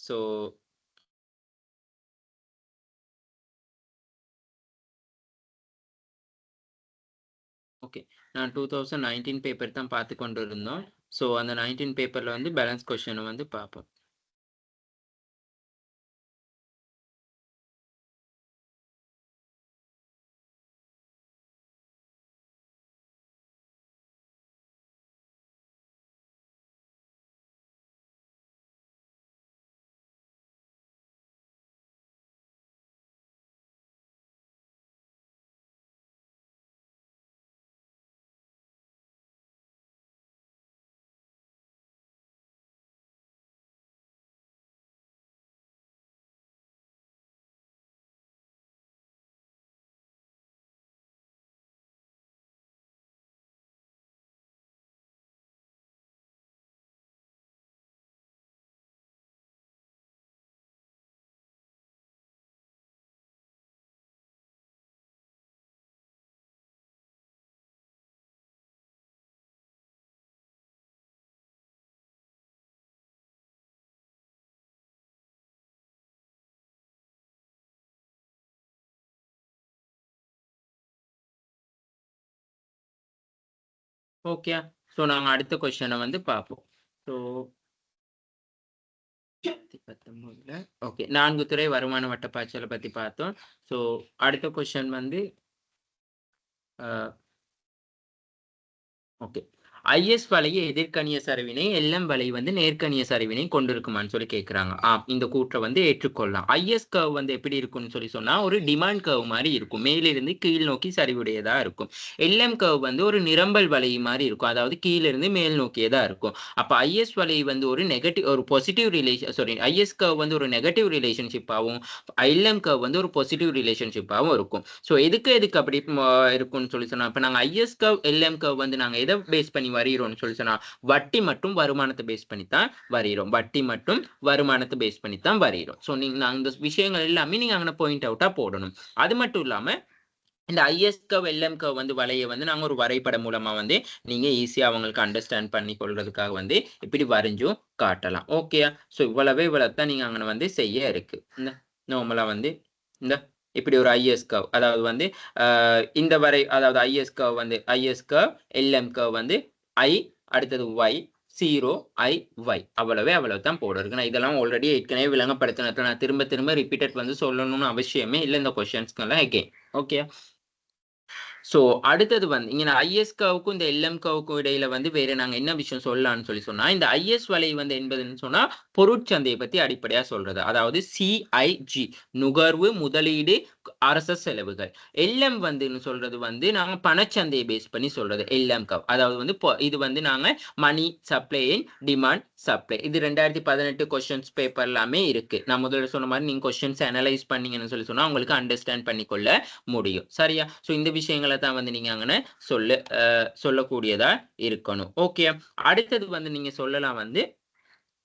So okay, நான் 2019 paper தான் பார்த்து கொண்டு இருந்தோம். ஸோ அந்த 19 பேப்பர்ல வந்து பேலன்ஸ் கொஸ்டின் வந்து பார்ப்போம். ஓகே, ஸோ நாங்க அடுத்த கொஸ்டினை வந்து பார்ப்போம். ஸோ 19 ஓகே, 4 துறை வருமான வட்டப்பாய்ச்சலை பத்தி பார்த்தோம். ஸோ அடுத்த கொஸ்டின் வந்து ஓகே, ஐஎஸ் வளைய எதிர்கணிய சரிவினை எல்எம் வலை வந்து நேர்கணிய சரிவினை கொண்டிருக்குமான்னு சொல்லி கேட்குறாங்க. இந்த கூற்றை வந்து ஏற்றுக்கொள்ளலாம். ஐஎஸ் கர்வ் வந்து எப்படி இருக்கும்னு சொல்லி சொன்னா ஒரு டிமாண்ட் கர்வ் மாதிரி இருக்கும், மேலிருந்து கீழ் நோக்கி சரிவுடையதா இருக்கும். எல்எம் கர்வ் வந்து ஒரு நிரம்பல் வலை மாதிரி இருக்கும், அதாவது கீழிருந்து மேல் நோக்கியதா இருக்கும். அப்ப ஐஎஸ் வலை வந்து ஒரு நெகட்டிவ் ஒரு positive relation, sorry IS curve வந்து ஒரு நெகட்டிவ் ரிலேஷன்ஷிப்பாகவும் எல்எம் கர்வ் வந்து ஒரு பாசிட்டிவ் ரிலேஷன்ஷிப்பாகவும் இருக்கும். ஸோ எதுக்கு அப்படி இருக்கும்னு சொல்லி சொன்னா, இப்ப நாங்க ஐஎஸ் கர்வ் எல்எம் கர்வ் வந்து நாங்க எதை பேஸ் பண்ணி வரைகிறோம்னு சொல்லி சொன்னா வட்டி மற்றும் வருமானத்தை பேஸ் பண்ணி தான் வரைகிறோம். வட்டி மற்றும் வருமானத்தை பேஸ் பண்ணி தான் வரைகிறோம். ஸோ நீங்க அந்த விஷயங்கள் எல்லாமே நீங்க அங்கே பாயிண்ட் அவுட்டா போடணும். அது மட்டும் இல்லாம இந்த ஐஎஸ் கர்வ் எல்எம் கர்வ் வந்து வலையை வந்து நாங்க ஒரு வரைபடம் மூலமா வந்து நீங்க ஈஸியா அவங்களுக்கு அண்டர்ஸ்டாண்ட் பண்ணி கொள்றதுக்காக வந்து இப்படி வரைஞ்சும் காட்டலாம். ஓகே, ஸோ இவ்வளவுதான் நீங்க அங்கே வந்து செய்ய இருக்கு. இந்த நார்மலா வந்து இந்த இப்படி ஒரு ஐஎஸ் கர்வ், அதாவது வந்து இந்த வரை, அதாவது ஐஎஸ் கர்வ் வந்து ஐஎஸ் கர்வ் எல்எம் கர்வ் வந்து ஐ அடுத்தது ஒய் 0 I Y அவ்வளவுதான் போட இருக்கு. நான் இதெல்லாம் ஆல்ரெடி ஏற்கனவே விளங்கப்படுத்தினது, நான் திரும்ப ரிப்பீட்டட் வந்து சொல்லணும்னு அவசியமே இல்லை இந்த கொஸ்டின்ஸ்க்கெல்லாம் அகைன். ஓகே, ஸோ அடுத்தது வந்து இங்க ஐஎஸ் கர்வுக்கும் இந்த எல்எம் கர்வுக்கும் இடையில வந்து வேற நாங்க என்ன விஷயம் சொல்லலாம்னு சொல்லி சொன்னா, இந்த ஐஎஸ் வலை வந்து என்பதுன்னு சொன்னா பொருட்சந்தையை பத்தி அடிப்படையா சொல்றது, அதாவது சிஐஜி நுகர்வு முதலீடு அரச செலவுகள். எல்எம் வந்து சொல்றது வந்து நாங்க பணச்சந்தையை பேஸ் பண்ணி சொல்றது எல்எம் கர்வ், அதாவது வந்து இது வந்து நாங்க money supply and demand supply. இது 2018 கொஸ்டின்ஸ் பேப்பர் எல்லாமே இருக்கு. நான் முதல்ல சொன்ன மாதிரி நீங்க கொஸ்டின்ஸ் அனலைஸ் பண்ணீங்கன்னு சொல்லி சொன்னா உங்களுக்கு அண்டர்ஸ்டாண்ட் பண்ணிக்கொள்ள முடியும். சரியா? ஸோ இந்த விஷயங்களை தான் வந்து நீங்க அங்கே சொல்லக்கூடியதா இருக்கணும். ஓகே, அடுத்தது வந்து நீங்க சொல்லலாம் வந்து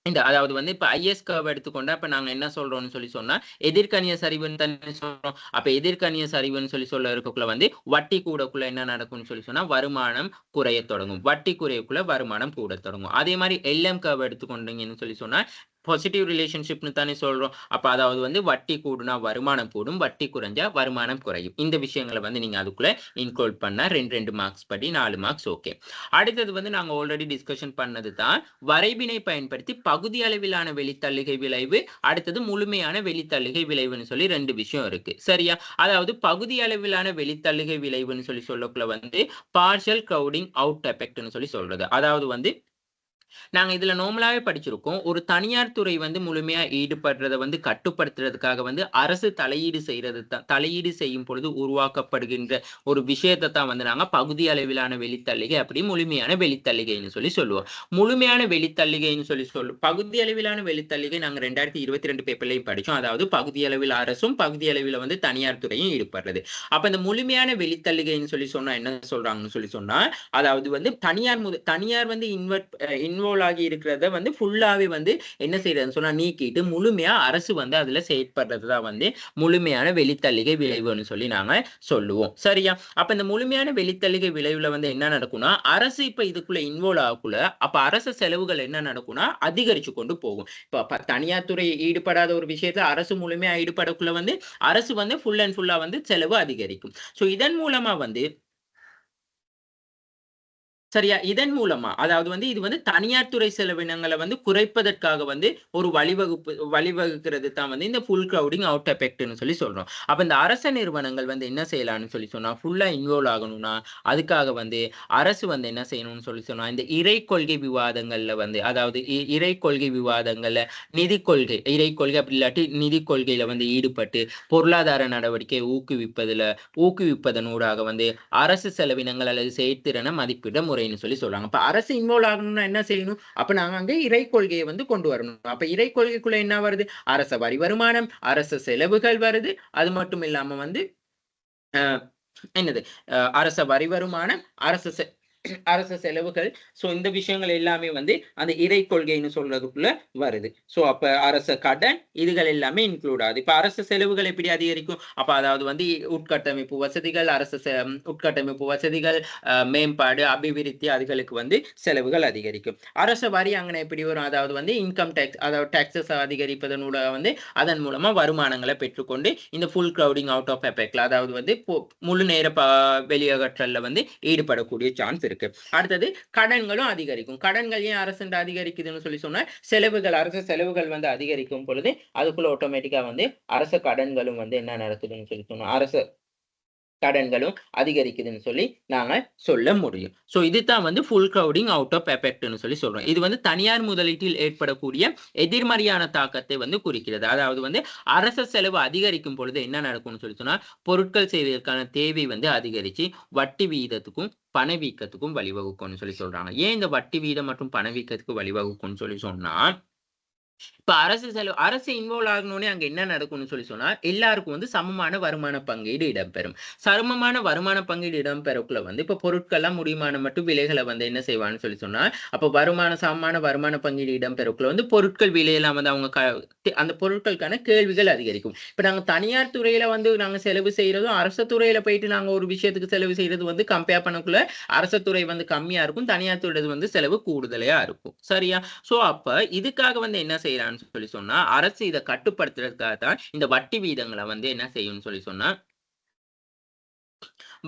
இந்த, அதாவது வந்து இப்ப ஐஎஸ் கர்வ் எடுத்துக்கொண்டா இப்ப நாங்க என்ன சொல்றோம்னு சொல்லி சொன்னா எதிர்கணிய சரிவுன்னு தானே சொல்றோம். அப்ப எதிர்கணிய சரிவுன்னு சொல்லி சொல்ல இருக்கக்குள்ள வந்து வட்டி கூடக்குள்ள என்ன நடக்கும்னு சொல்லி சொன்னா வருமானம் குறைய தொடங்கும். வட்டி குறையக்குள்ள வருமானம் கூட தொடங்கும். அதே மாதிரி எல்எம் கர்வ் எடுத்துக்கொண்டீங்கன்னு சொல்லி சொன்னா பாசிட்டிவ் ரிலேஷன்ஷிப்னு தானே சொல்றோம். அப்ப அதாவது வந்து வட்டி கூடுனா வருமானம் கூடும், வட்டி குறைஞ்சா வருமானம் குறையும். இந்த விஷயங்களை வந்து நீங்க அதுக்குள்ள இன்க்ளூட் பண்ணா 2 மார்க்ஸ் படி 4 மார்க்ஸ். ஓகே, அடுத்தது வந்து நாங்க ஆல்ரெடி டிஸ்கஷன் பண்ணது தான் வரைபினை பயன்படுத்தி பகுதி அளவிலான வெளித்தள்ளுகை விளைவு, அடுத்தது முழுமையான வெளித்தள்ளுகை விளைவுன்னு சொல்லி 2 விஷயம் இருக்கு. சரியா? அதாவது பகுதி அளவிலான வெளித்தள்ளுகை விளைவுன்னு சொல்லி சொல்லக்குள்ள வந்து பார்ஷியல் கிரவுடிங் அவுட் எஃபெக்ட்னு சொல்லி சொல்றது, அதாவது வந்து நாங்க இதுல நார்மலாவே படிச்சிருக்கோம், ஒரு தனியார் துறை வந்து முழுமையா ஈடுபடுறதை வந்து கட்டுப்படுத்துறதுக்காக வந்து அரசு தலையீடு செய்யறது தான், தலையீடு செய்யும் பொழுது உருவாக்கப்படுகின்ற ஒரு விஷயத்தை தான் வந்து நாங்க பகுதி அளவிலான வெளித்தள்ளுகை அப்படி முழுமையான வெளித்தள்ளுகைன்னு சொல்லி சொல்லுவோம். முழுமையான வெளித்தள்ளுகைன்னு சொல்லி பகுதி அளவிலான வெளித்தள்ளுகை நாங்க 2022 பேப்பர்லையும் படிச்சோம், அதாவது பகுதி அளவில் அரசும் பகுதி அளவில் வந்து தனியார் துறையும் ஈடுபடுறது. அப்ப இந்த முழுமையான வெளித்தள்ளுகைன்னு சொல்லி சொன்னா என்ன சொல்றாங்கன்னு சொல்லி சொன்னா, அதாவது வந்து தனியார் வந்து இன்வால்வ் ஆகி இருக்கிறத வந்து ஃபுல்லாவே வந்து என்ன செய்யறதுன்னு சொன்னா நீக்கிட்டு முழுமையா அரசு வந்து அதுல செயற்படுறதுதான் வந்து முழுமையான வெளித்தள்ளிகை விளைவுன்னு சொல்லி நாங்க சொல்லுவோம். சரியா? அப்ப இந்த முழுமையான வெளித்தள்ளிகை விளைவுல வந்து என்ன நடக்கும்னா அரசு இப்ப இதுக்குள்ள இன்வால்வ் ஆகக்குள்ள அப்ப அரசு செலவுகள் என்ன நடக்கும்னா அதிகரிச்சு கொண்டு போகும். இப்ப தனியார் துறை ஈடுபடாத ஒரு விஷயத்துல அரசு முழுமையா ஈடுபடக்குள்ள வந்து அரசு வந்து ஃபுல் அண்ட் ஃபுல்லா வந்து செலவு அதிகரிக்கும். சோ இதன் மூலமா வந்து சரியா? இதன் மூலமா அதாவது வந்து இது வந்து தனியார் துறை செலவினங்கள வந்து குறைப்பதற்காக வந்து ஒரு வழிவகுக்கிறது தான் வந்து இந்த ஃபுல் கிரவுடிங் அவுட் எஃபெக்ட்ன்னு சொல்லி சொல்றோம். அப்ப இந்த அரச நிறுவனங்கள் வந்து என்ன செய்யலாம்னு சொல்லி சொன்னா, ஃபுல்லா இன்வால்வ் ஆகணும்னா, அதுக்காக வந்து அரசு வந்து என்ன செய்யணும்னு சொல்லி சொன்னா, இந்த இறை கொள்கை விவாதங்கள்ல வந்து அதாவது இறை கொள்கை விவாதங்கள்ல நிதிக் கொள்கை, இறை கொள்கை அப்படி இல்லாட்டி நிதிக் கொள்கையில வந்து ஈடுபட்டு பொருளாதார நடவடிக்கையை ஊக்குவிப்பதனூடாக வந்து அரசு செலவினங்கள் அல்லது செயற்திறனை மதிப்பிட முறைன்னு சொல்லி சொல்றாங்க. அப்ப அரசு இன்வால்வ் ஆகணும்னா என்ன செய்யணும்? அப்ப நாங்க அங்க இறை கொள்கையை வந்து கொண்டு வரணும். அப்ப இறை கொள்கைக்குள்ள என்ன வருது? அரச வரி வருமானம், அரசு செலவுகள் வருது. அது மட்டும் இல்லாம வந்து அ என்னது? அரச வரி வருமானம், அரசு செலவுகள். சோ இந்த விஷயங்கள் எல்லாமே வந்து அந்த இறை கொள்கைன்னு சொல்றதுக்குள்ள வருது. சோ அப்ப அரச கடன் இதுகள் எல்லாமே இன்க்ளூட் ஆகுது. இப்ப அரசு செலவுகள் எப்படி அதிகரிக்கும்? அப்ப அதாவது வந்து உட்கட்டமைப்பு வசதிகள், உட்கட்டமைப்பு வசதிகள், மேம்பாடு, அபிவிருத்தி அதுகளுக்கு வந்து செலவுகள் அதிகரிக்கும். அரச வரி அங்கன எப்படி வரும்? அதாவது வந்து இன்கம் டாக்ஸ் அதாவது டாக்ஸஸ் அதிகரிப்பதனூடாக வந்து அதன் மூலமா வருமானங்களை பெற்றுக்கொண்டு இந்த ஃபுல் கிரவுடிங் அவுட் ஆஃப் எஃபெக்ட்ல அதாவது வந்து முழு நேர வெளியகற்றல்ல வந்து ஈடுபடக்கூடிய சான்ஸ் இருக்கு. அடுத்தது கடன்களும் அதிகரிக்கும். கடன்கள் ஏன் அரசு அதிகரிக்குதுன்னு சொல்லி சொன்னா அரசு செலவுகள் வந்து அதிகரிக்கும் பொழுது அதுக்குள்ள ஆட்டோமேட்டிக்கா வந்து அரச கடன்களும் வந்து என்ன நடக்குதுன்னு சொல்லி சொன்னா அரசு கடன்களும் அதிகரிக்குதுன்னு சொல்லி நாங்க சொல்ல முடியும். சோ இதுதான் வந்து ஃபுல் கிரவுடிங் அவுட் ஆஃப் எஃபெக்ட்னு சொல்லி சொல்றோம். இது வந்து தனியார் முதலீட்டில் ஏற்படக்கூடிய எதிர்மறையான தாக்கத்தை வந்து குறிக்கிறது. அதாவது வந்து அரச செலவு அதிகரிக்கும் பொழுது என்ன நடக்கும்னு சொல்லி சொன்னா பொருட்கள் செய்வதற்கான தேவை வந்து அதிகரிச்சு வட்டி வீதத்துக்கும் பணவீக்கத்துக்கும் வழிவகுக்கும்னு சொல்லி சொல்றாங்க. ஏன் இந்த வட்டி வீதம் மற்றும் பணவீக்கத்துக்கு வழிவகுக்கும்னு சொல்லி சொன்னா இப்ப அரசு இன்வால்வ் ஆகணும்னே அங்க என்ன நடக்கும்னு சொல்லி சொன்னா எல்லாருக்கும் வந்து சமமான வருமான பங்கீடு இடம்பெறும். சமமான வருமான பங்கீடு இடம்பெறக்குள்ள வந்து இப்ப பொருட்கள்லாம் முடியுமான மட்டும் விலைகளை வந்து என்ன செய்வான்னு சொல்லி சொன்னா அப்ப சமமான வருமான பங்கீடு இடம்பெறக்குள்ள வந்து பொருட்கள் விலையெல்லாம் வந்து அவங்க அந்த பொருட்களுக்கான கேள்விகள் அதிகரிக்கும். இப்ப நாங்க தனியார் துறையில வந்து நாங்க செலவு செய்யறதும் அரசு துறையில போயிட்டு நாங்க ஒரு விஷயத்துக்கு செலவு செய்யறது வந்து கம்பேர் பண்ணக்குள்ள அரசு துறை வந்து கம்மியா இருக்கும், தனியார் துறை வந்து செலவு கூடுதலையா இருக்கும். சரியா? சோ அப்ப இதுக்காக வந்து என்ன செய்யறான்னு சொல்லி சொன்னா அரசு இதை கட்டுப்படுத்துறதுக்காக தான் இந்த வட்டி வீதங்களை வந்து என்ன செய்யும்னு சொல்லி சொன்னா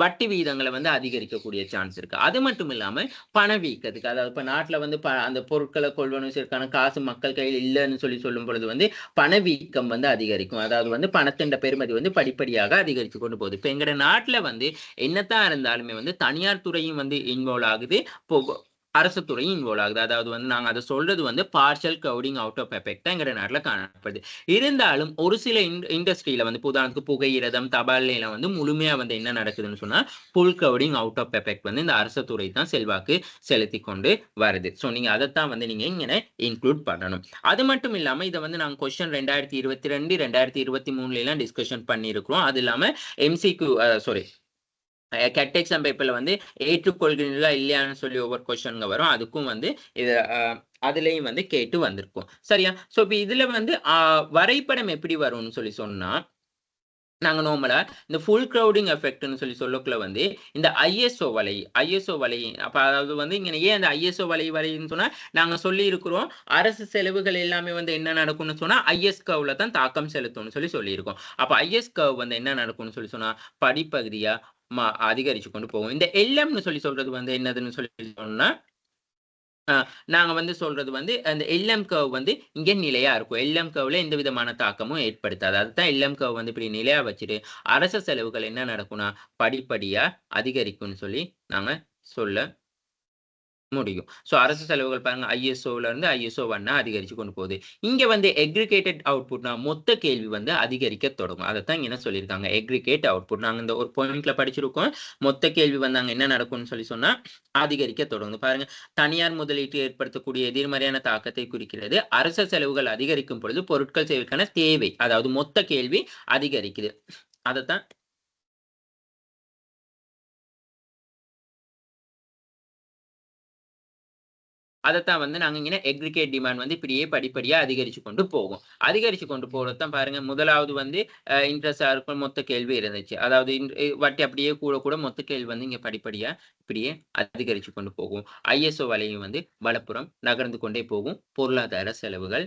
வட்டி விகிதங்களை வந்து அதிகரிக்கக்கூடிய சான்ஸ் இருக்கு. அது மட்டும் இல்லாம பணவீக்கத்துக்கு அதாவது இப்ப நாட்டுல வந்து அந்த பொருட்களை கொள்வனவு செய்யறதுக்கான காசு மக்கள் கையில் இல்லைன்னு சொல்லி சொல்லும் பொழுது வந்து பணவீக்கம் வந்து அதிகரிக்கும். அதாவது வந்து பணத்தின் பெருமதி வந்து படிப்படியாக அதிகரித்து கொண்டு போகுது. இப்ப எங்கட நாட்டுல வந்து என்னத்தான் இருந்தாலுமே வந்து தனியார் துறையும் வந்து இன்வால்வ் ஆகுது, அரசு துறையும் இன்வால்வ் ஆகுது. அதாவது வந்து நாங்க அதை சொல்றது வந்து partial crowding out of effect எங்க நாட்டுல காணப்படுது. இருந்தாலும் ஒரு சில இண்டஸ்ட்ரியில வந்து உதாரணத்துக்கு புகையிரதம், தபால் நிலையம் வந்து முழுமையா வந்து என்ன நடக்குதுன்னு சொன்னா full crowding out of effect வந்து இந்த அரசு துறை தான் செல்வாக்கு செலுத்தி கொண்டு வருது. ஸோ நீங்க அதைத்தான் வந்து நீங்க இங்கே இன்க்ளூட் பண்ணணும். அது மட்டும் இல்லாம இதை வந்து நாங்க கொஸ்டின் 2022 2023 எல்லாம் டிஸ்கஷன் பண்ணியிருக்கிறோம். அது இல்லாம எம்சிக்யூ சாரி கெட் எக்ஸாம் பேப்பர்ல வந்து ஏற்றுக்கொள்கிறீர்களா இல்லையான்னு சொல்லி ஒவ்வொரு கொஸ்டின்ங்க வரும். அதுக்கும் வந்து இது அதுலயும் வந்து கேட்டு வந்திருக்கும். சரியா? சோ இப்ப இதுல வந்து வரைபடம் எப்படி வரும்னு சொல்லி சொன்னா நாங்க நார்மலா இந்த ஃபுல் கிரவுடிங் எஃபெக்ட்னு சொல்லி சொல்லக்குள்ள வந்து இந்த ஐஎஸ்ஓ வலை அப்ப அதாவது வந்து இங்க ஏன் அந்த ஐஎஸ்ஓ வலைன்னு சொன்னா நாங்க சொல்லி இருக்கிறோம் அரசு செலவுகள் எல்லாமே வந்து என்ன நடக்கும்னு சொன்னா ஐஎஸ் கர்வ்ல தான் தாக்கம் செலுத்தும்னு சொல்லி சொல்லியிருக்கோம். அப்ப ஐஎஸ் கர்வ் வந்து என்ன நடக்கும்னு சொல்லி சொன்னா படிப்பகுதியா அதிகரிச்சு கொண்டு போகும். இந்த எல்எம்னு சொல்லி சொல்றது வந்து என்னதுன்னு சொல்லி சொன்னா நாங்க வந்து சொல்றது வந்து அந்த எல்எம் கர்வ் வந்து இங்க நிலையா இருக்கும். எல்எம் கர்வ்ல எந்த விதமான தாக்கமும் ஏற்படுத்தாது. அதுதான் எல்எம் கர்வ் வந்து இப்படி நிலையா வச்சுட்டு அரச செலவுகள் என்ன நடக்கும்னா படிப்படியா அதிகரிக்கும்னு சொல்லி நாங்க சொல்ல முடியும். சோ அரசு செலவுகள் பாருங்க ஐஎஸ்ஓல இருந்து ஐஎஸ்ஓ 1 அதிகரிச்சு கொண்டு போகுது. இங்க வந்து எக்ரிகேட்டட் அவுட்புட்னா மொத்த கேள்வி வந்து அதிகரிக்க தொடங்கும். அதைத்தான் என்ன சொல்லியிருக்காங்க எக்ரிகேட் அவுட்புட். நாங்க இந்த ஒரு பாயிண்ட்ல படிச்சிருக்கோம். மொத்த கேள்வி வந்து அங்க என்ன நடக்கும்னு சொல்லி சொன்னா அதிகரிக்க தொடங்கும். பாருங்க தனியார் முதலீட்டு ஏற்படுத்தக்கூடிய எதிர்மறையான தாக்கத்தை குறிக்கிறது. அரசு செலவுகள் அதிகரிக்கும் பொழுது பொருட்கள் செய்வதற்கான தேவை அதாவது மொத்த கேள்வி அதிகரிக்குது. அதைத்தான் அதைத்தான் வந்து நாங்க இங்கே எக்ரிகேட் டிமாண்ட் வந்து இப்படியே படிப்படியா அதிகரிச்சு கொண்டு போகும். அதிகரிச்சு கொண்டு போறதுதான் பாருங்க, முதலாவது வந்து இன்ட்ரெஸ்டா இருக்கும் மொத்த கேள்வி இருந்துச்சு. அதாவது வட்டி அப்படியே கூட கூட மொத்த கேள்வி வந்து இங்க படிப்படியா இப்படியே அதிகரிச்சு கொண்டு போகும். ஐஎஸ்ஓ வலையும் வந்து வலப்புறம் நகர்ந்து கொண்டே போகும். பொருளாதார செலவுகள்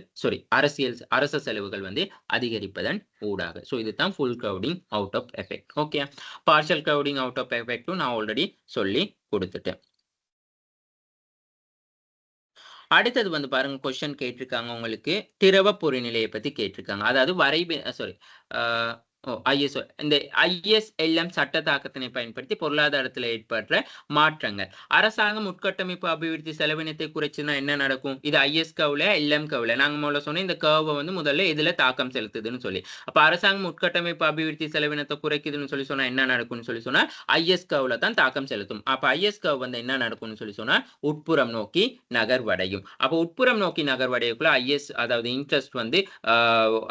அரச செலவுகள் வந்து அதிகரிப்பதன் ஊடாக. ஸோ இதுதான் full crowding out of effect. Okay, partial crowding out of எஃபெக்டும் நான் ஆல்ரெடி சொல்லி கொடுத்துட்டேன். அடுத்தது வந்து பாருங்க, கொஸ்டின் கேட்டிருக்காங்க உங்களுக்கு, திரவ பொறிநிலையை பத்தி கேட்டிருக்காங்க. அதாவது சாரி ஐஎஸ்ஓ இந்த ஐஎஸ்எல்எம் சட்ட தாக்கத்தினை பயன்படுத்தி பொருளாதாரத்தில் ஏற்படுற மாற்றங்கள். அரசாங்கம் உட்கட்டமைப்பு அபிவிருத்தி செலவினத்தை குறைச்சுன்னா என்ன நடக்கும்? இது ஐஎஸ் கவுல எல்எம் கவுல நாங்க முதல்ல சொன்ன இந்த கர்வை வந்து முதல்ல இதுல தாக்கம் செலுத்துதுன்னு சொல்லி, அப்ப அரசாங்கம் உட்கட்டமைப்பு அபிவிருத்தி செலவினத்தை குறைக்குதுன்னு சொல்லி சொன்னா என்ன நடக்கும்னு சொல்லி சொன்னா ஐஎஸ் கவுல தான் தாக்கம் செலுத்தும். அப்ப ஐஎஸ் கவ் வந்து என்ன நடக்கும்னு சொல்லி சொன்னா உட்புறம் நோக்கி நகர்வடையும். அப்ப உட்புறம் நோக்கி நகர்வடையக்குள்ள ஐஎஸ் அதாவது இன்ட்ரெஸ்ட் வந்து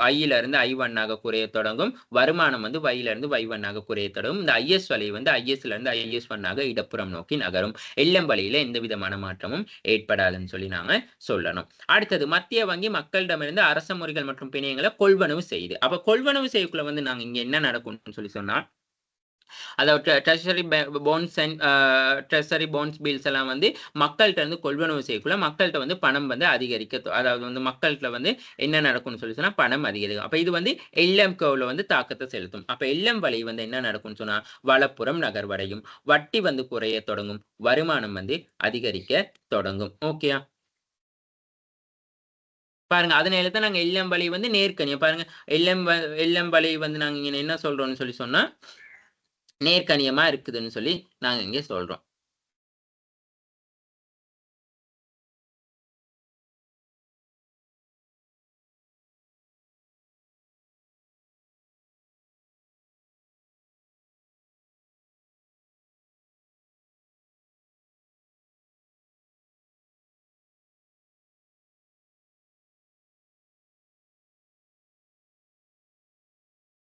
ஐல இருந்து I1 ஆக குறைய தொடங்கும். வருமானம் வந்து வைல இருந்து Y1 ஆக குறைய தொடங்கும். இந்த ஐஎஸ் வலை வந்து ஐஎஸ்ல இருந்து IS1 ஆக இடப்புறம் நோக்கி நகரும். எல்எம் வழியில எந்த விதமான மாற்றமும் ஏற்படாதுன்னு சொல்லி நாங்க சொல்லணும். அடுத்தது, மத்திய வங்கி மக்களிடமிருந்து அரச முறைகள் மற்றும் பிணையங்களை கொள்வனவு செய்யுது. அப்ப கொள்வனவு செய்யக்குள்ள வந்து நாங்க இங்க என்ன நடக்கும்னு சொல்லி சொன்னா, அதாவது treasury bonds and treasury bonds bills எல்லாம் வந்து மக்கள்கிட்ட இருந்து கொள்வனவு செய்யக்குள்ள மக்கள்கிட்ட வந்து பணம் வந்து அதிகரிக்க, அதாவது வந்து மக்கள்கிட்ட வந்து என்ன நடக்கும்னு சொல்லி சொன்னா பணம் அதிகரிக்கும். அப்ப இது வந்து எல்எம் கர்வ்ல வந்து தாக்கத்தை செலுத்தும். அப்ப எல்எம் வழி வந்து என்ன நடக்கும்னு சொன்னா வலப்புறம் நகர்வடையும், வட்டி வந்து குறைய தொடங்கும், வருமானம் வந்து அதிகரிக்க தொடங்கும். ஓகேயா பாருங்க, அதனால தான் நாங்க எல்எம் வழி வந்து நேர்கணிய பாருங்க, எல்எம் வழி வந்து நாங்க இங்க என்ன சொல்றோம்னு சொல்லி சொன்னா நேர்கணியமா இருக்குதுன்னு சொல்லி நாங்க இங்க சொல்றோம்.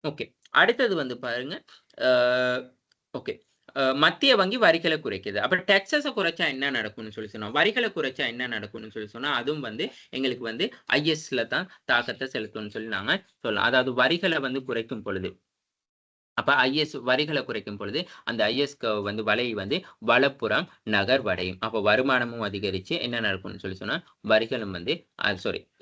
ஓகே, அடுத்தது வந்து பாருங்க, ஓகே, மத்திய வங்கி வரிகளை குறைக்குது. அப்ப டேக்ஸஸ குறைச்சா என்ன நடக்கும்னு சொல்லி சொன்னா, வரிகளை குறைச்சா என்ன நடக்கும்னு சொல்லி சொன்னா, அதுவும் வந்து எங்களுக்கு வந்து ஐஎஸ்ல தான் தாக்கத்தை செலுத்தும்னு சொல்லி நாங்க சொல்லலாம். அதாவது வரிகளை வந்து குறைக்கும் பொழுது, அப்ப ஐஎஸ் வரிகளை குறைக்கும் பொழுது அந்த ஐஎஸ் கர்வ் வந்து வலை வந்து வலப்புறம் நகர்வடையும். அப்ப வருமானமும் அதிகரிச்சு என்ன நடக்கும்னு சொல்லி சொன்னா வரிகளும் வந்து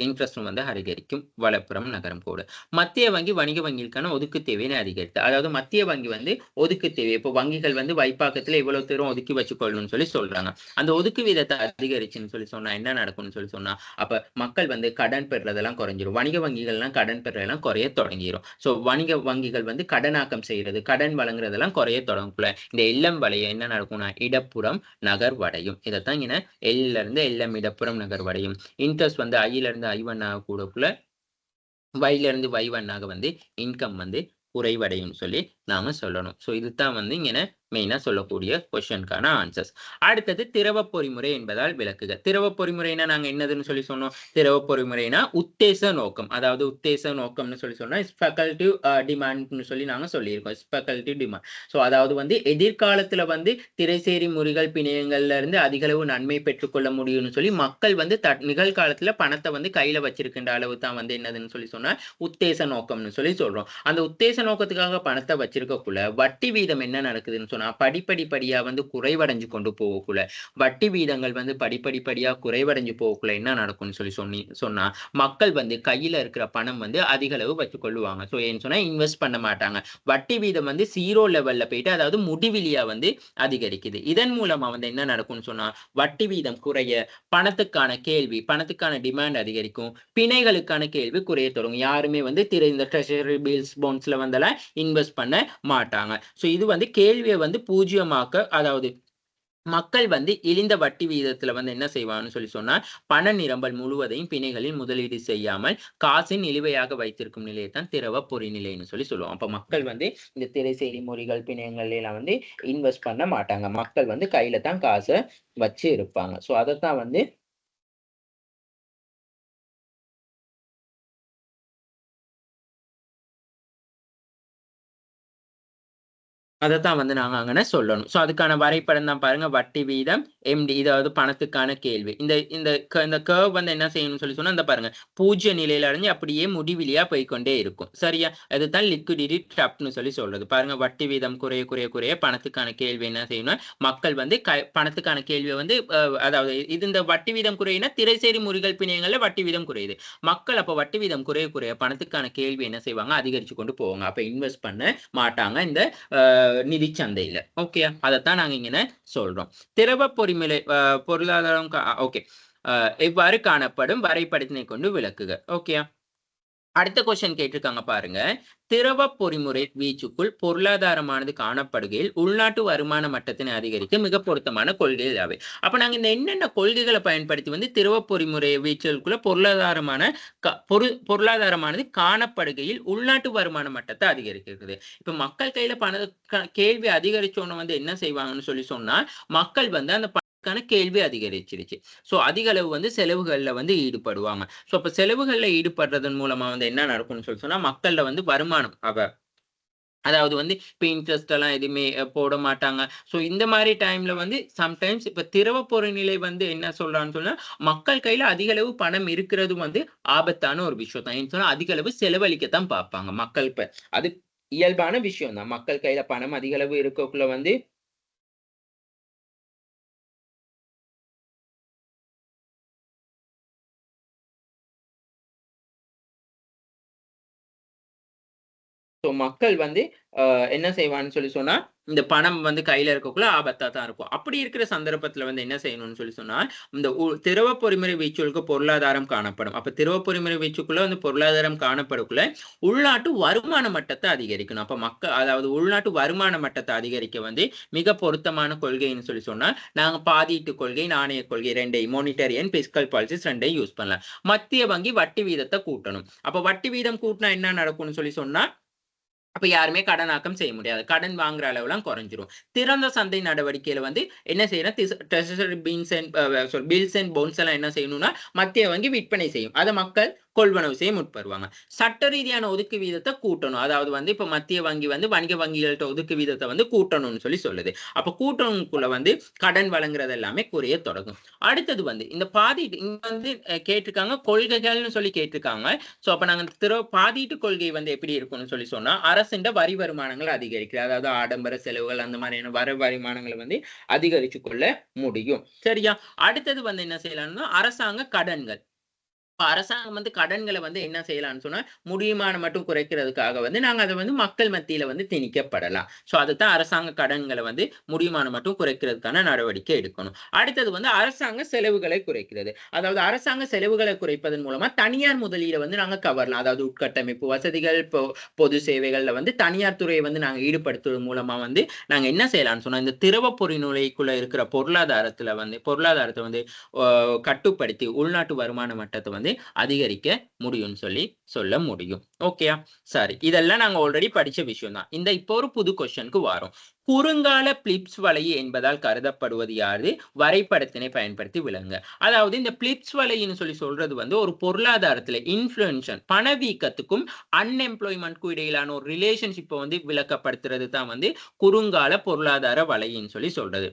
இன்ட்ரெஸ்டும் வந்து அதிகரிக்கும், வலப்புறம் நகரும் கூட. மத்திய வங்கி வணிக வங்கிகளுக்கான ஒதுக்கு தேவையை அதிகரித்து, அதாவது மத்திய வங்கி வந்து ஒதுக்கு தேவை, இப்போ வங்கிகள் வந்து வைப்பாக்கத்துல இவ்வளவு தூரம் ஒதுக்கி வச்சுக்கொள்ளணும்னு சொல்லி சொல்றாங்க. அந்த ஒதுக்கு வீதத்தை அதிகரிச்சுன்னு சொல்லி சொன்னா என்ன நடக்கும்னு சொல்லி சொன்னா அப்ப மக்கள் வந்து கடன் பெறுறதெல்லாம் குறைஞ்சிரும். வணிக வங்கிகள்லாம் கடன் பெறதெல்லாம் குறைய தொடங்கிடும். ஸோ வணிக வங்கிகள் வந்து கடனாக்கம் செய்யறது, கடன் வழங்குறதெல்லாம் குறைய தொடங்கும்ல. இந்த எல்எம் வளையம் என்ன நடக்கும்னா இடப்புறம் நகர்வடையும். இதைத்தான் இங்க எல்ல இருந்து எல்எம் இடப்புறம் நகர்வடையும். இன்ட்ரெஸ்ட் வந்து ஐல இருந்து I1 ஆக கூடக்குள்ள வைல இருந்து Y1 ஆக வந்து இன்கம் வந்து குறைவடையும் சொல்லி நாம சொல்லணும். ஸோ இதுதான் வந்து இங்க மெயினா சொல்லக்கூடிய கொஸ்டினுக்கான ஆன்சர்ஸ். அடுத்தது திரவ பொறிமுறை என்பதால் விளக்குக. திரவ பொறிமுறைனா நாங்க என்னதுன்னு சொல்லி சொன்னோம், திரவ பொறிமுறைனா உத்தேச நோக்கம், அதாவது உத்தேச நோக்கம்னு சொல்லி சொன்னா ஸ்பெகல்டிவ் டிமாண்ட்னு சொல்லி நாங்க சொல்லியிருக்கோம். ஸ்பெகல்டிவ் டிமாண்ட். ஸோ அதாவது வந்து எதிர்காலத்துல வந்து திரைசேரி முறிகள் பிணையங்கள்ல இருந்து அதிகளவு நன்மை பெற்றுக்கொள்ள முடியும்னு சொல்லி மக்கள் வந்து நிகழ்காலத்துல பணத்தை வந்து கையில வச்சிருக்கின்ற அளவு தான் வந்து என்னதுன்னு சொல்லி சொன்னா உத்தேச நோக்கம்னு சொல்லி சொல்றோம். அந்த உத்தேச நோக்கத்துக்காக பணத்தை வச்சிருக்கக்குள்ள வட்டி வீதம் என்ன நடக்குதுன்னு சொன்னா படிப்படியா வந்து குறைவடைஞ்சு கொண்டு போகக்குள்ள, வட்டி வீதங்கள் வந்து படிப்படியா குறைவடைஞ்சு போகக்குள்ள என்ன நடக்கும்னு சொல்லி சொன்னா மக்கள் வந்து கையில இருக்கிற பணம் வந்து அதிக அளவு வச்சுக் கொள்ளுவாங்க. ஸோ ஏன்னு சொன்னா இன்வெஸ்ட் பண்ண மாட்டாங்க. வட்டி வீதம் வந்து 0 லெவல்ல போயிட்டு, அதாவது முடிவிலியா வந்து அதிகரிக்குது. இதன் மூலமா வந்து என்ன நடக்கும்னு சொன்னா வட்டி வீதம் குறைய பணத்துக்கான டிமாண்ட் அதிகரிக்கும், பிணைகளுக்கான கேள்வி குறைய தொடங்கும். யாருமே வந்து இந்த ட்ரெஷரி பில்ஸ் பாண்ட்ஸ்ல வந்தெல்லாம் இன்வெஸ்ட் பண்ண மாட்டாங்க. ஸோ இது வந்து கேள்வியை வந்து பூஜ்ஜியமாக்க, அதாவது மக்கள் வந்து இழிந்த வட்டி விகிதத்துல வந்து என்ன செய்வாங்கன்னு சொல்லி சொன்னா பண நிரம்பல் முழுவதையும் பிணைகளில் முதலீடு செய்யாமல் காசின் நிலுவையாக வைத்திருக்கும் நிலையை தான் திரவ பொறிநிலைன்னு சொல்லி சொல்லுவோம். அப்ப மக்கள் வந்து இந்த திரைசேரி முறிகள் பிணையங்கள் எல்லாம் வந்து இன்வெஸ்ட் பண்ண மாட்டாங்க. மக்கள் வந்து கையில தான் காசை வச்சு இருப்பாங்க. ஸோ அதைத்தான் வந்து அதைத்தான் வந்து நாங்க அங்கன சொல்லணும். ஸோ அதுக்கான வரைபடம் தான் பாருங்க, வட்டி வீதம் எம்டி, இதாவது பணத்துக்கான கேள்வி. இந்த இந்த இந்த கர்வ் வந்து என்ன செய்யணும்னு சொல்லி சொன்னா, இந்த பாருங்க, பூஜ்ய நிலையில அடைஞ்சு அப்படியே முடிவிலியா போய்க்கொண்டே இருக்கும். சரியா? அதுதான் லிக்விடிட்டி ட்ராப்னு சொல்லி சொல்றது. பாருங்க, வட்டி வீதம் குறைய குறைய குறைய பணத்துக்கான கேள்வி என்ன செய்யணும், மக்கள் வந்து பணத்துக்கான கேள்வியை வந்து அதாவது இது இந்த வட்டி வீதம் குறையினா திரைசேரி முறிகள் பிணையங்கள்ல வட்டி வீதம் குறையுது. மக்கள் அப்ப வட்டி வீதம் குறைய குறைய பணத்துக்கான கேள்வி என்ன செய்வாங்க, அதிகரிச்சு கொண்டு போவாங்க. அப்ப இன்வெஸ்ட் பண்ண மாட்டாங்க இந்த நிதி சந்தையில. ஓகே, அதைத்தான் நாங்க இங்க சொல்றோம். திரவ பொறிமுறை பொருளாதாரம் ஓகே எவ்வாறு காணப்படும், வரைபடத்தினை கொண்டு விளக்குக. ஓகே, அடுத்த கொஸ்டின் கேட்டிருக்காங்க பாருங்க. திரவ பொறிமுறை வீச்சுக்குள் பொருளாதாரமானது காணப்படுகையில் உள்நாட்டு வருமான மட்டத்தினை அதிகரிக்க மிக பொருத்தமான கொள்கைகள் யாவை? அப்ப நாங்க இந்த என்னென்ன கொள்கைகளை பயன்படுத்தி வந்து திரவ பொறிமுறை வீச்சுக்குள்ள பொருளாதாரமானது காணப்படுகையில் உள்நாட்டு வருமான மட்டத்தை அதிகரிக்கிறது. இப்ப மக்கள் கையில கேள்வி அதிகரிச்சோன்னு வந்து என்ன செய்வாங்கன்னு சொல்லி சொன்னா, மக்கள் வந்து அந்த கேள்வி அதிகரிச்சிருச்சு. சோ அதிக அளவு வந்து செலவுகள்ல வந்து ஈடுபடுவாங்க. சோ அப்ப செலவுகள்ல ஈடுபடுறதன் மூலமா வந்து என்ன நடக்கும்னு சொல்லி சொன்னா, மக்கள்ல வந்து வருமானம் அதாவது வந்து இப்ப இன்ட்ரெஸ்ட் எல்லாம் எதுவுமே போட மாட்டாங்க. சோ இந்த மாதிரி டைம்ல வந்து சம்டைம்ஸ் இப்ப திரவ பொருள்நிலை வந்து என்ன சொல்றான்னு சொன்னா, மக்கள் கையில அதிக அளவு பணம் இருக்கிறது வந்து ஆபத்தான ஒரு விஷயம் தான். ஏன்னு சொன்னா அதிக அளவு செலவழிக்கத்தான் பார்ப்பாங்க மக்கள். இப்ப அது இயல்பான விஷயம் தான். மக்கள் கையில பணம் அதிக அளவு இருக்கக்குள்ள வந்து மக்கள் வந்து என்ன செய்வான்னு சொல்லி சொன்னா, இந்த பணம் வந்து கையில இருக்கக்குள்ள ஆபத்தா தான் இருக்கும். அப்படி இருக்கிற சந்தர்ப்பத்துல வந்து என்ன செய்யணும்னு சொல்லி சொன்னா, இந்த திரவ பொறிமுறை வீச்சுகளுக்கு பொருளாதாரம் காணப்படும். அப்ப திரவ பொறிமுறை வீச்சுக்குள்ள வந்து பொருளாதாரம் காணப்படக்குள்ள உள்நாட்டு வருமான மட்டத்தை அதிகரிக்கணும். அப்ப அதாவது உள்நாட்டு வருமான மட்டத்தை அதிகரிக்க வந்து மிக பொருத்தமான கொள்கைன்னு சொல்லி சொன்னா, நாங்க பாதீட்டு கொள்கை, நாணய கொள்கை 2 monetary and fiscal policies 2 use பண்ணலாம். மத்திய வங்கி வட்டி வீதத்தை கூட்டணும். அப்ப வட்டி வீதம் கூட்டினா என்ன நடக்கும்னு சொல்லி சொன்னா, அப்ப யாருமே கடனாக்கம் செய்ய முடியாது. கடன் வாங்குற அளவுலாம் குறைஞ்சிரும். திறந்த சந்தை நடவடிக்கையில வந்து என்ன செய்யணும், ட்ரெஷரி பில்ஸ் அண்ட் போன்ஸ் எல்லாம் என்ன செய்யணும்னா, மத்திய வங்கி விற்பனை செய்யும். அதை மக்கள் கொள்வனவு செய்ய முற்படுவாங்க. சட்ட ரீதியான ஒதுக்கு வீதத்தை கூட்டணும். அதாவது வந்து இப்ப மத்திய வங்கி வந்து வணிக வங்கிகள்கிட்ட ஒதுக்கு வீதத்தை வந்து கூட்டணும்னு சொல்லி சொல்லுது. அப்ப கூட்டணுக்குள்ள வந்து கடன் வழங்குறது எல்லாமே குறைய தொடங்கும். அடுத்தது வந்து இந்த இங்க வந்து கேட்டிருக்காங்க கொள்கைகள்னு சொல்லி கேட்டிருக்காங்க. சோ அப்ப நாங்க பாதீட்டு கொள்கை வந்து எப்படி இருக்கும்னு சொல்லி சொன்னா, அரசின் வரி வருமானங்கள் அதிகரிக்கிறது. அதாவது ஆடம்பர செலவுகள் அந்த மாதிரியான வர வருமானங்களை வந்து அதிகரிச்சு கொள்ள முடியும். சரியா? அடுத்தது வந்து என்ன செய்யலாம்னா, அரசாங்க கடன்கள். அரசாங்கம் வந்து கடன்களை வந்து என்ன செய்யலாம்னு சொன்னா, முடியுமான மட்டும் குறைக்கிறதுக்காக வந்து நாங்க அதை வந்து மக்கள் மத்தியில வந்து திணிக்கப்படலாம். சோ அதுதான் அரசாங்க கடன்களை வந்து முடியுமான மட்டும் குறைக்கிறதுக்கான நடவடிக்கை எடுக்கணும். அடுத்தது வந்து அரசாங்க செலவுகளை குறைக்கிறது. அதாவது அரசாங்க செலவுகளை குறைப்பதன் மூலமா தனியார் முதலீடை வந்து நாங்க கவரலாம். அதாவது உட்கட்டமைப்பு வசதிகள், பொது சேவைகள்ல வந்து தனியார் துறையை வந்து நாங்க ஈடுபடுத்துவது மூலமா வந்து நாங்க என்ன செய்யலாம்னு சொன்னா, இந்த திரவ பொறிநுழைக்குள்ள இருக்கிற பொருளாதாரத்தை வந்து கட்டுப்படுத்தி உள்நாட்டு வருமான மட்டத்தை வந்து அதிகரிக்க முடியும்னு சொல்லி சொல்ல முடியும். ஓகேயா? சரி, இதெல்லாம் நாங்க ஆல்ரெடி படிச்ச விஷயம் தான். இப்போ ஒரு புது கொஸ்டினுக்கு வரோம். குறுங்கால பிளிப்ஸ் வலை என்பதால் கருதப்படுவது யாது? வரைபடத்தினை பயன்படுத்தி விளங்க. அதாவது இந்த பிளிப்ஸ் வலைன்னு சொல்லி சொல்றது வந்து ஒரு பொருளாதாரத்துல இன்ஃபுளுன்ஷன் பணவீக்கத்துக்கும் அன்எம்ப்ளாய்மெண்ட்க்கும் இடையிலான ஒரு ரிலேஷன்ஷிப்பை வந்து விளக்கப்படுத்துறது தான் வந்து குறுங்கால பொருளாதார வலைன்னு சொல்லி சொல்றது.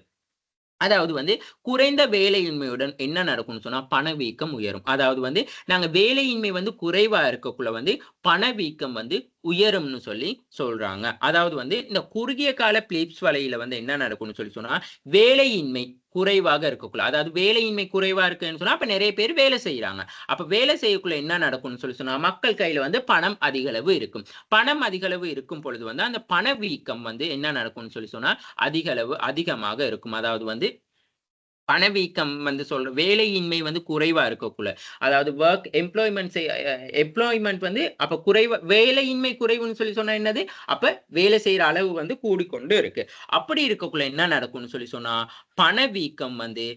அதாவது வந்து குறைந்த வேலையின்மையுடன் என்ன நடக்கும்னு சொன்னா, பணவீக்கம் உயரும். அதாவது வந்து நாங்க வேலையின்மை வந்து குறைவா இருக்கக்குள்ள வந்து பணவீக்கம் வந்து உயரும்னு சொல்லி சொல்றாங்க. அதாவது வந்து இந்த குறுகிய கால பிளிப்ஸ் வலையில வந்து என்ன நடக்கும்னு சொல்லி சொன்னா, வேலையின்மை குறைவாக இருக்கக்குள்ள, அதாவது வேலையின்மை குறைவா இருக்குன்னு சொன்னா, அப்ப நிறைய பேர் வேலை செய்யறாங்க. அப்ப வேலை செய்யக்குள்ள என்ன நடக்கும்னு சொல்லி சொன்னா, மக்கள் கையில வந்து பணம் அதிக அளவு இருக்கும். பணம் அதிக அளவு இருக்கும் பொழுது வந்து அந்த பணவீக்கம் வந்து என்ன நடக்கும்னு சொல்லி சொன்னா, அதிகமாக இருக்கும். அதாவது வந்து பணவீக்கம் வந்து வேலையின்மை வந்து குறைவா இருக்கக்குள்ள, அதாவது எம்ப்ளாய்மெண்ட் வந்து அப்ப வேலையின்மை குறைவுன்னு சொல்லி சொன்னா என்னது, அப்ப வேலை செய்யற அளவு வந்து கூடிக்கொண்டு இருக்கு. அப்படி இருக்கக்குள்ள என்ன நடக்கும்னு சொல்லி சொன்னா, பணவீக்கம் வந்து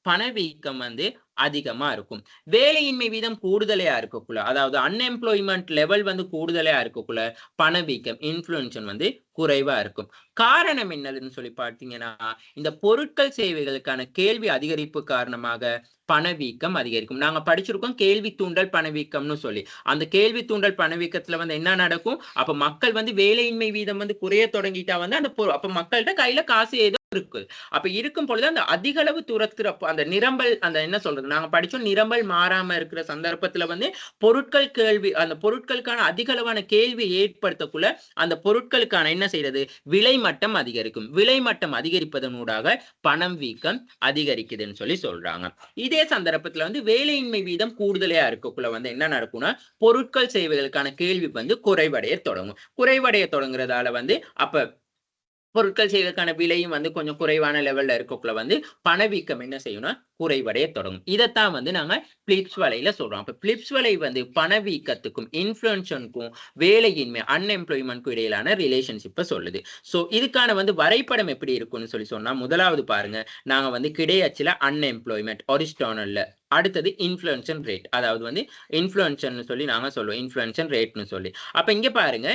பணவீக்கம் வந்து அதிகமா இருக்கும். வேலையின்மை வீதம் கூடுதலையா இருக்கக்குள்ள, அதாவது அன்எம்ப்ளாய்மெண்ட் லெவல் வந்து கூடுதலையா இருக்கக்குள்ள பணவீக்கம் இன்ஃப்ளூயன்ஷன் வந்து குறைவா இருக்கும். காரணம் என்னதுன்னு சொல்லி பார்த்தீங்கன்னா, இந்த பொருட்கள் சேவைகளுக்கான கேள்வி அதிகரிப்பு காரணமாக பணவீக்கம் அதிகரிக்கும். நாங்க படிச்சிருக்கோம் கேள்வி தூண்டல் பணவீக்கம்னு சொல்லி. அந்த கேள்வி தூண்டல் பணவீக்கத்துல வந்து என்ன நடக்கும், அப்ப மக்கள் வந்து வேலையின்மை வீதம் வந்து குறைய தொடங்கிட்டா வந்து அப்ப மக்கள்கிட்ட கையில காசு ஏதோ இருக்கு. அப்ப இருக்கும் பொழுது அந்த அதிக அளவு துரத்துறப்போ அந்த நிரம்பல் அந்த என்ன சொல்றது நாங்க படிச்சோம் நிரம்பல் மாறாம இருக்கிற சந்தர்ப்பத்துல வந்து பொருட்கள் கேள்வி அந்த பொருட்களுக்கான அதிக அளவான கேள்வி ஏற்படுத்தக்குள்ள அந்த பொருட்களுக்கான என்ன செய்யறது விலை மட்டம் அதிகரிக்கும். விலை மட்டம் அதிகரிப்பதனூடாக பணம் வீக்கம் அதிகரிக்குதுன்னு சொல்லி சொல்றாங்க. இதே சந்தர்ப்பத்துல வந்து வேலையின்மை வீதம் கூடுதலையா இருக்கக்குள்ள வந்து என்ன நடக்கும்னா பொருட்கள் சேவைகளுக்கான கேள்வி வந்து குறைவடைய தொடங்கும். குறைவடைய தொடங்குறதால வந்து அப்ப பொருட்கள் செய்வதற்கான விலையும் வந்து கொஞ்சம் குறைவான லெவல்ல இருக்கக்குள்ள வந்து பணவீக்கம் என்ன செய்யணும்னா குறைவடைய தொடங்கும். இதைத்தான் வந்து நாங்க பிளிப்ஸ் வலையில சொல்றோம். அப்ப பிளிப்ஸ் வலை வந்து பணவீக்கத்துக்கும் இன்ஃப்ளூயன்ஸனுக்கும் வேலையின்மை அன்எம்ப்ளாய்மெண்ட்க்கும் இடையிலான ரிலேஷன்ஷிப்பை சொல்லுது. ஸோ இதுக்கான வந்து வரைபடம் எப்படி இருக்கும்னு சொல்லி சொன்னா முதலாவது பாருங்க நாங்க வந்து கிடையச்சில அன்எம்ப்ளாய்மெண்ட் ஒரிஜினல்ல அடுத்தது இன்ஃப்ளூயன்சன் ரேட் அதாவது வந்து இன்ஃப்ளூயன்சன் சொல்லி நாங்க சொல்லுவோம் இன்ஃப்ளூயன்சன் ரேட்னு சொல்லி. அப்ப இங்க பாருங்க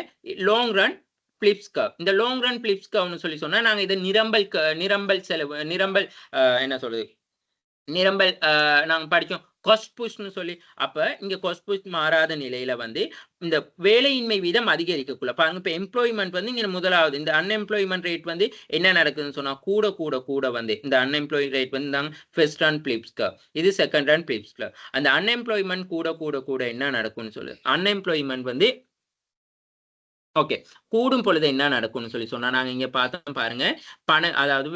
லாங் ரன் பிளிப்ஸ் கர்வ். இந்த லாங் ரன் பிளிப்ஸ் கர்வ்னு சொல்லி சொன்னா நாங்க இதை நிரம்பல் செலவு நிரம்பல் என்ன சொல்றது நிரம்பல் நாங்க படிச்சோம் காஸ்ட் புஷ்னு சொல்லி. அப்ப இங்க காஸ்ட் புஷ் மாறாத நிலையில வந்து இந்த வேலையின்மை வீதம் அதிகரிக்கக்குள்ள பாருங்க இப்ப எம்ப்ளாய்மெண்ட் வந்து இங்க முதலாவது இந்த அன்எம்ப்ளாய்மெண்ட் ரேட் வந்து என்ன நடக்குதுன்னு சொன்னா கூட கூட கூட வந்து இந்த அன்எம்ப்ளாய் ரேட் வந்து ஃபர்ஸ்ட் ரன் பிளிப்ஸ் கர்வ் இது செகண்ட் ரன் பிளிப்ஸ் கர்வ். அந்த அன்எம்ப்ளாய்மெண்ட் கூட கூட கூட என்ன நடக்கும்னு சொல்லு அன்எம்ப்ளாய்மெண்ட் வந்து ஓகே கூடும் பொழுது என்ன நடக்கும்னு சொல்லி சொன்னா நாங்க இங்க பார்த்தோம் பாருங்க அதாவது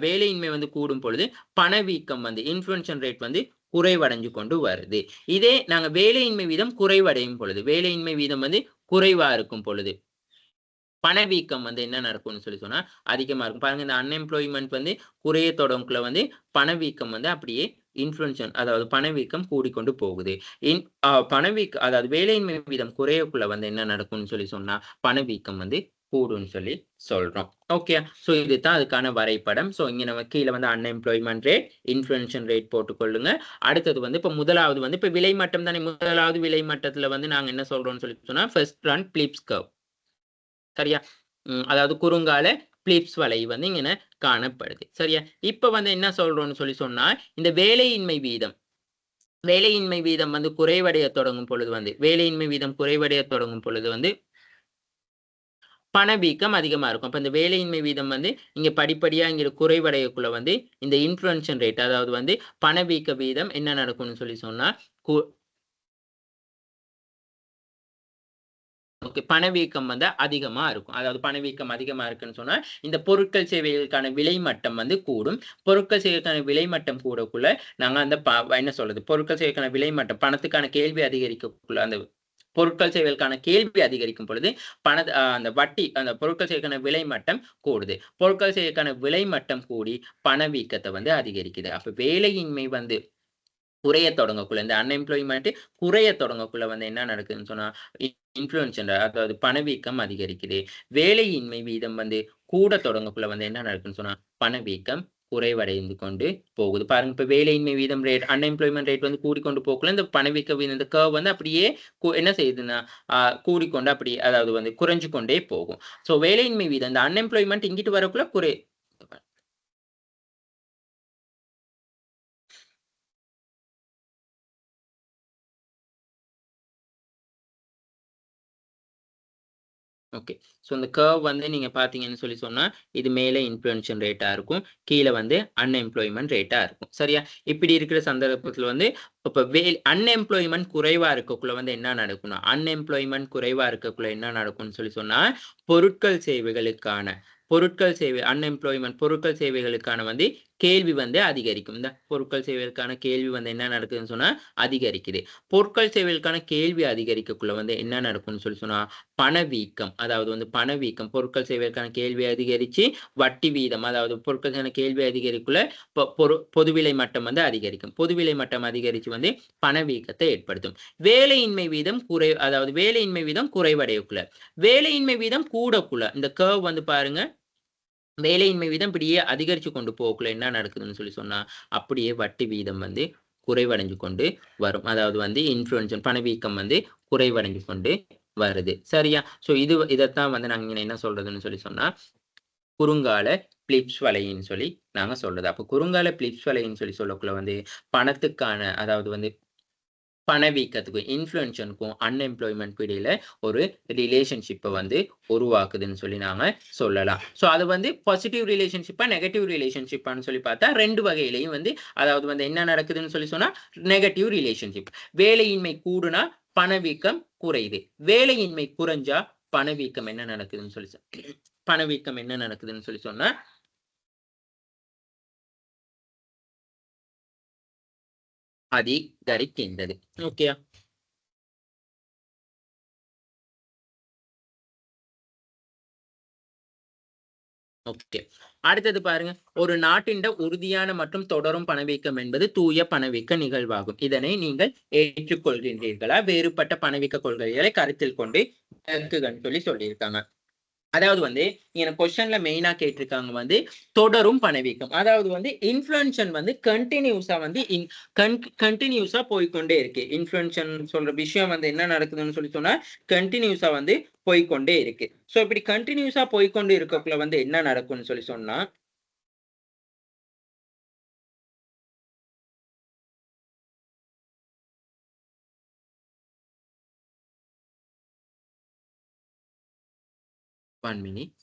வேலையின்மை வந்து கூடும் பொழுது பணவீக்கம் வந்து இன்ஃப்ளூயன்சன் ரேட் வந்து குறைவடைஞ்சு கொண்டு வருது. இதே நாங்க வேலையின்மை வீதம் குறைவடையும் பொழுது வேலையின்மை வீதம் வந்து குறைவா இருக்கும் பொழுது பணவீக்கம் வந்து என்ன நடக்கும்னு சொல்லி சொன்னா அதிகமா இருக்கும். பாருங்க இந்த அன்எம்ப்ளாய்மெண்ட் வந்து குறைய தொடங்குல வந்து பணவீக்கம் வந்து அப்படியே இன்ஃப்ளூயன்சன் அதாவது பணவீக்கம் கூடிக்கொண்டு போகுது. பணவீக்கம் அதாவது வேலையின்மை வீதம் குறையக்குள்ள வந்து என்ன நடக்கும்னு சொல்லி சொன்னா பணவீக்கம் வந்து கூடும்னு சொல்லி சொல்றோம். ஓகே ஸோ இதுதான் அதுக்கான வரைபடம். ஸோ இங்க நம்ம கீழே வந்து அன்எம்ப்ளாய்மெண்ட் ரேட் இன்ஃப்ளூயன்சன் ரேட் போட்டுக்கொள்ளுங்க. அடுத்தது வந்து இப்போ முதலாவது வந்து இப்போ விலை மட்டம் தானே முதலாவது விலை மட்டத்துல வந்து நாங்க என்ன சொல்றோம்னு சொல்லி சொன்னா ஃபர்ஸ்ட் ரன் பிளிப்ஸ் கர்வ் சரியா. அதாவது குறுங்கால பிளிப்ஸ் வலை வந்து இங்க காணப்படுது சரியா. இப்ப வந்து என்ன சொல்றோம்னு சொல்லி சொன்னா இந்த வேலையின்மை வீதம் வந்து குறைவடைய தொடங்கும் பொழுது வந்து வேலையின்மை வீதம் குறைவடைய தொடங்கும் பொழுது வந்து பணவீக்கம் அதிகமா இருக்கும். அப்ப இந்த வேலையின்மை வீதம் வந்து இங்க படிப்படியா இங்க குறைவடையக்குள்ள வந்து இந்த இன்ஃப்ளூயன்சன் ரேட் அதாவது வந்து பணவீக்க வீதம் என்ன நடக்கும்னு சொல்லி சொன்னா ஓகே பணவீக்கம் வந்து அதிகமா இருக்கும். அதாவது பணவீக்கம் அதிகமா இருக்குன்னு சொன்னா இந்த பொருட்கள் சேவைகளுக்கான விலை மட்டம் வந்து கூடும். பொருட்கள் சேவைக்கான விலை மட்டம் கூடக்குள்ள நாங்க அந்த என்ன சொல்றது பொருட்கள் சேவைக்கான விலை மட்டம் பணத்துக்கான கேள்வி அதிகரிக்கக்குள்ள அந்த பொருட்கள் சேவைகளுக்கான கேள்வி அதிகரிக்கும் பொழுது அந்த வட்டி அந்த பொருட்கள் சேவைக்கான விலை மட்டம் கூடுது. பொருட்கள் சேவைக்கான விலை மட்டம் கூடி பணவீக்கத்தை வந்து அதிகரிக்குது. அப்ப வேலையின்மை வந்து குறைய தொடங்கக்குள்ள இந்த அன்எம்ப்ளாய்மெண்ட் குறைய தொடங்கக்குள்ள வந்து என்ன நடக்குதுன்னு சொன்னா இன்ஃப்ளூயன்சன் அதாவது பணவீக்கம் அதிகரிக்குது. வேலையின்மை வீதம் வந்து கூட தொடங்கக்குள்ள வந்து என்ன நடக்குன்னு சொன்னா பணவீக்கம் குறைவடைந்து கொண்டு போகுது. பாருங்க இப்ப வேலையின்மை வீதம் ரேட் அன்எம்ப்ளாய்மெண்ட் ரேட் வந்து கூடிக்கொண்டு போக்குள்ள இந்த பணவீக்க வீதம் இந்த கர்வ் வந்து அப்படியே என்ன செய்யுதுன்னா கூடிக்கொண்டு அப்படி அதாவது வந்து குறைஞ்சு கொண்டே போகும். ஸோ வேலையின்மை வீதம் இந்த அன்எம்ப்ளாய்மெண்ட் இங்கிட்டு வரக்குள்ள ஓகே ஸோ இந்த கர்வ் வந்து நீங்க பாத்தீங்கன்னு சொல்லி சொன்னா இது மேலே இன்ஃப்ளூயன்சன் ரேட்டா இருக்கும் கீழே வந்து அன்எம்ப்ளாய்மெண்ட் ரேட்டா இருக்கும் சரியா. இப்படி இருக்கிற சந்தர்ப்பத்துல வந்து இப்ப அன்எம்ப்ளாய்மெண்ட் குறைவா இருக்கக்குள்ள வந்து என்ன நடக்கணும் அன்எம்ப்ளாய்மெண்ட் குறைவா இருக்கக்குள்ள என்ன நடக்கும்னு சொல்லி சொன்னா பொருட்கள் சேவை அன்எம்ப்ளாய்மெண்ட் பொருட்கள் சேவைகளுக்கான வந்து கேள்வி வந்து அதிகரிக்கும். இந்த பொருட்கள் சேவைகளுக்கான கேள்வி வந்து என்ன நடக்குதுன்னு சொன்னா அதிகரிக்குது. பொருட்கள் சேவைகளுக்கான கேள்வி அதிகரிக்கக்குள்ள வந்து என்ன நடக்கும்னு சொல்லி சொன்னா பணவீக்கம் அதாவது வந்து பணவீக்கம் பொருட்கள் சேவைக்கான கேள்வி அதிகரிச்சு வட்டி வீதம் அதாவது பொருட்களுக்கான கேள்வி அதிகரிக்குள்ள பொதுவிலை மட்டம் வந்து அதிகரிக்கும். பொதுவிலை மட்டம் அதிகரிச்சு வந்து பணவீக்கத்தை ஏற்படுத்தும். வேலையின்மை வீதம் அதாவது வேலையின்மை வீதம் குறைவடையக்குள்ள வேலையின்மை வீதம் கூடக்குள்ள இந்த கர்வ் வந்து பாருங்க வேலையின்மை வீதம் இப்படியே அதிகரிச்சு கொண்டு போகக்குள்ள என்ன நடக்குதுன்னு சொல்லி சொன்னா அப்படியே வட்டி வீதம் வந்து குறைவடைஞ்சு கொண்டு வரும். அதாவது வந்து இன்ஃப்ளூயன்சன் பணவீக்கம் வந்து குறைவடைஞ்சு கொண்டு வருது சரியா. ஸோ இதைத்தான் வந்து நாங்க என்ன சொல்றதுன்னு சொல்லி சொன்னா குறுங்கால பிளிப்ஸ் வலைன்னு சொல்லி நாங்க சொல்றது. அப்போ குறுங்கால பிளிப்ஸ் வலைன்னு சொல்லி சொல்லக்குள்ள வந்து பணத்துக்கான அதாவது வந்து பணவீக்கத்துக்கும் இன்ஃப்ளூயன்ஸனுக்கும் அன்எம்ப்ளாய்மெண்ட்க்கும் இடையில ஒரு ரிலேஷன்ஷிப்பை வந்து உருவாக்குதுன்னு சொல்லி நாங்க சொல்லலாம். ஸோ அது வந்து பாசிட்டிவ் ரிலேஷன்ஷிப்பா நெகட்டிவ் ரிலேஷன்ஷிப்பான்னு சொல்லி பார்த்தா ரெண்டு வகையிலையும் வந்து அதாவது வந்து என்ன நடக்குதுன்னு சொல்லி சொன்னா நெகட்டிவ் ரிலேஷன்ஷிப். வேலையின்மை கூடுனா பணவீக்கம் குறையுது, வேலையின்மை குறைஞ்சா பணவீக்கம் என்ன நடக்குதுன்னு சொல்லி பணவீக்கம் என்ன நடக்குதுன்னு சொல்லி சொன்னா அதிகரிக்கின்றது. Okay, okay. அடுத்தது பாருங்க, ஒரு நாட்டின் உறுதியான மற்றும் தொடரும் பணவீக்கம் என்பது தூய பணவீக்க நிகழ்வாகும். இதனை நீங்கள் ஏற்றுக்கொள்கின்றீர்களா? வேறுபட்ட பணவீக்க கொள்கைகளை கருத்தில் கொண்டு சொல்லி சொல்லியிருக்காங்க. அதாவது வந்து எனக்கு கொஸ்டின்ல மெயினா கேட்டிருக்காங்க வந்து தொடரும் பணவீக்கம். அதாவது வந்து இன்ஃப்ளூயன்ஷன் வந்து கண்டினியூஸா வந்து கண்டினியூஸா போய்கொண்டே இருக்கு. இன்ஃப்ளூயன்ஷன் சொல்ற விஷயம் வந்து என்ன நடக்குதுன்னு சொல்லி சொன்னா கண்டினியூஸா வந்து போய்கொண்டே இருக்கு. சோ இப்படி கண்டினியூஸா போய்கொண்டு இருக்கக்குள்ள வந்து என்ன நடக்கும்னு சொல்லி சொன்னா ஒன் மினிட்.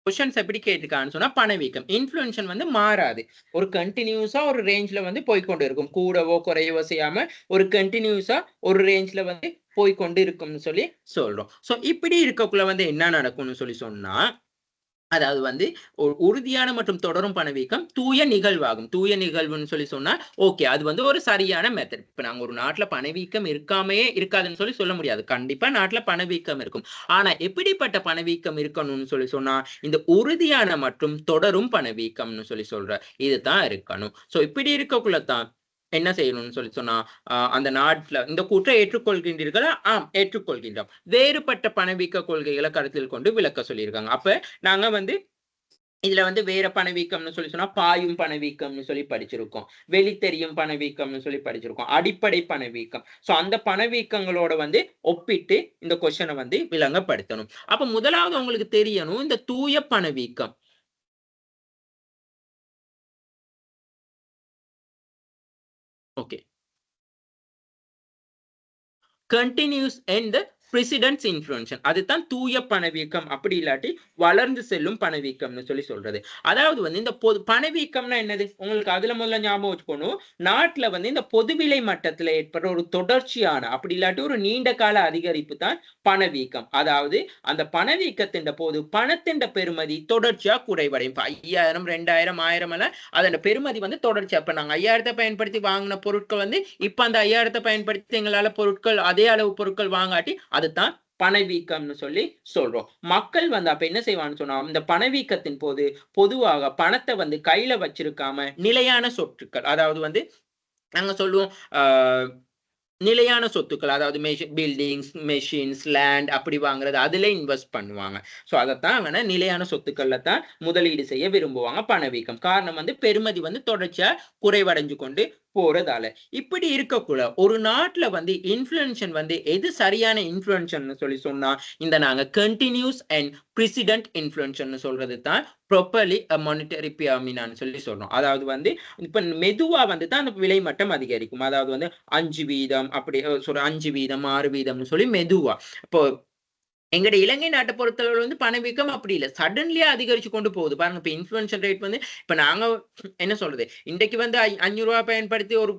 கொஸ்டின்ஸ் எப்படி கேட்டிருக்கான்னு சொன்னா பணவீக்கம் இன்ஃப்ளூயன்ஷன் வந்து மாறாது, ஒரு கண்டினியூஸா ஒரு ரேஞ்ச்ல வந்து போய்கொண்டு இருக்கும், கூடவோ குறையவோ செய்யாம ஒரு கண்டினியூஸா ஒரு ரேஞ்ச்ல வந்து போய்கொண்டு இருக்கும்னு சொல்லி சொல்றோம். சோ இப்படி இருக்கக்குள்ள வந்து என்ன நடக்கும்னு சொல்லி சொன்னா அதாவது வந்து உறுதியான மற்றும் தொடரும் பணவீக்கம் தூய நிகழ்வாகும். தூய நிகழ்வுன்னு சொல்லி சொன்னா ஓகே, அது வந்து ஒரு சரியான மெத்தட். இப்ப நாங்க ஒரு நாட்டுல பணவீக்கம் இருக்காமையே இருக்காதுன்னு சொல்லி சொல்ல முடியாது. கண்டிப்பா நாட்டுல பணவீக்கம் இருக்கும். ஆனா எப்படிப்பட்ட பணவீக்கம் இருக்கணும்னு சொல்லி சொன்னா இந்த உறுதியான மற்றும் தொடரும் பணவீக்கம்னு சொல்லி சொல்ற இதுதான் இருக்கணும். சோ இப்படி இருக்கக்குள்ளதான் என்ன செய்யணும்னு சொல்லி சொன்னா அந்த நாட்டுல இந்த கூற்றை ஏற்றுக்கொள்கின்றீர்களா? ஆம், ஏற்றுக்கொள்கின்றோம். வேறுபட்ட பணவீக்க கொள்கைகளை கருத்தில் கொண்டு விளக்க சொல்லியிருக்காங்க. அப்ப நாங்க வந்து இதுல வந்து வேற பணவீக்கம்னு சொல்லி சொன்னா பாயும் பணவீக்கம்னு சொல்லி படிச்சிருக்கோம், வெளித்தெரியும் பணவீக்கம்னு சொல்லி படிச்சிருக்கோம், அடிப்படை பணவீக்கம். சோ அந்த பணவீக்கங்களோட வந்து ஒப்பிட்டு இந்த கொஸ்டினை வந்து விளங்கப்படுத்தணும். அப்ப முதலாவது உங்களுக்கு தெரியணும் இந்த தூய பணவீக்கம். Okay, continues and the precedence influence, அதுதான் தூய பணவீக்கம், அப்படி இல்லாட்டி வளர்ந்து செல்லும் பணவீக்கம்னு சொல்லி சொல்றது. அதாவது வந்து இந்த பணவீக்கம்னா என்னது உங்களுக்கு அதுல முதல்ல ஞாபகம் வச்சுக்கணும். நாட்டுல வந்து இந்த பொதுவிலை மட்டத்துல ஏற்படுற ஒரு தொடர்ச்சியான அப்படி இல்லாட்டி ஒரு நீண்ட கால அதிகரிப்பு தான் பணவீக்கம். அதாவது அந்த பணவீக்கத்தின் போது பணத்தின் பெருமதி தொடர்ச்சியா குறைவடையும். 5000 2000 1000 எல்லாம் அதோட பெருமதி வந்து தொடர்ச்சியா, இப்ப நாங்க 5000 பயன்படுத்தி வாங்கின பொருட்கள் வந்து இப்ப அந்த 5000 பயன்படுத்தி எங்களால பொருட்கள் அதே அளவு பொருட்கள் வாங்காட்டி அதுதான் பணவீக்கம்னு சொல்லி சொல்றோம். மக்கள் வந்து அப்ப என்ன செய்வான்னு சொன்னா இந்த பணவீக்கத்தின் போது பொதுவாக பணத்தை வந்து கையில வச்சிருக்காம நிலையான சொத்துக்கள், அதாவது வந்து நாங்க சொல்லுவோம் நிலையான சொத்துக்கள், அதாவது பில்டிங்ஸ் மெஷின்ஸ் லேண்ட் அப்படி வாங்குறது அதுல இன்வெஸ்ட் பண்ணுவாங்க. சோ அதைத்தான் அவங்க நிலையான சொத்துக்கள்ல தான் முதலீடு செய்ய விரும்புவாங்க. பணவீக்கம் காரணம் வந்து பெருமதி வந்து தொடர்ச்சியா குறைவடைஞ்சு கொண்டு போறதால. இப்படி இருக்கக்குள்ள ஒரு நாட்டுல வந்து இன்ஃப்ளூயன்ஷன் வந்து எது சரியான இன்ஃப்ளூயன்ஷன் சொல்லி சொன்னா இந்த நாங்க கண்டினியூஸ் அண்ட் பிரசிடென்ட் இன்ஃப்ளூயன்ஷன் சொல்றது தான் ப்ராப்பர்லி மானிட்டரி பியாமினான்னு சொல்லி சொல்றோம். அதாவது வந்து இப்ப மெதுவா வந்து தான் அந்த விலை மட்டம் அதிகரிக்கும். அதாவது வந்து 5% அப்படி சொல்ற 5% 6% சொல்லி மெதுவா. இப்போ எங்கட இலங்கை நாட்டை பொறுத்தளவு வந்து பணவீக்கம் அப்படி இல்லை, சடன்லியா அதிகரிச்சு கொண்டு போகுது பாருங்க. இப்ப இன்ஃப்ளூயன்ஷன் ரேட் வந்து இப்ப நாங்க என்ன சொல்றது இன்றைக்கு வந்து 500 ரூபாய் பயன்படுத்தி ஒரு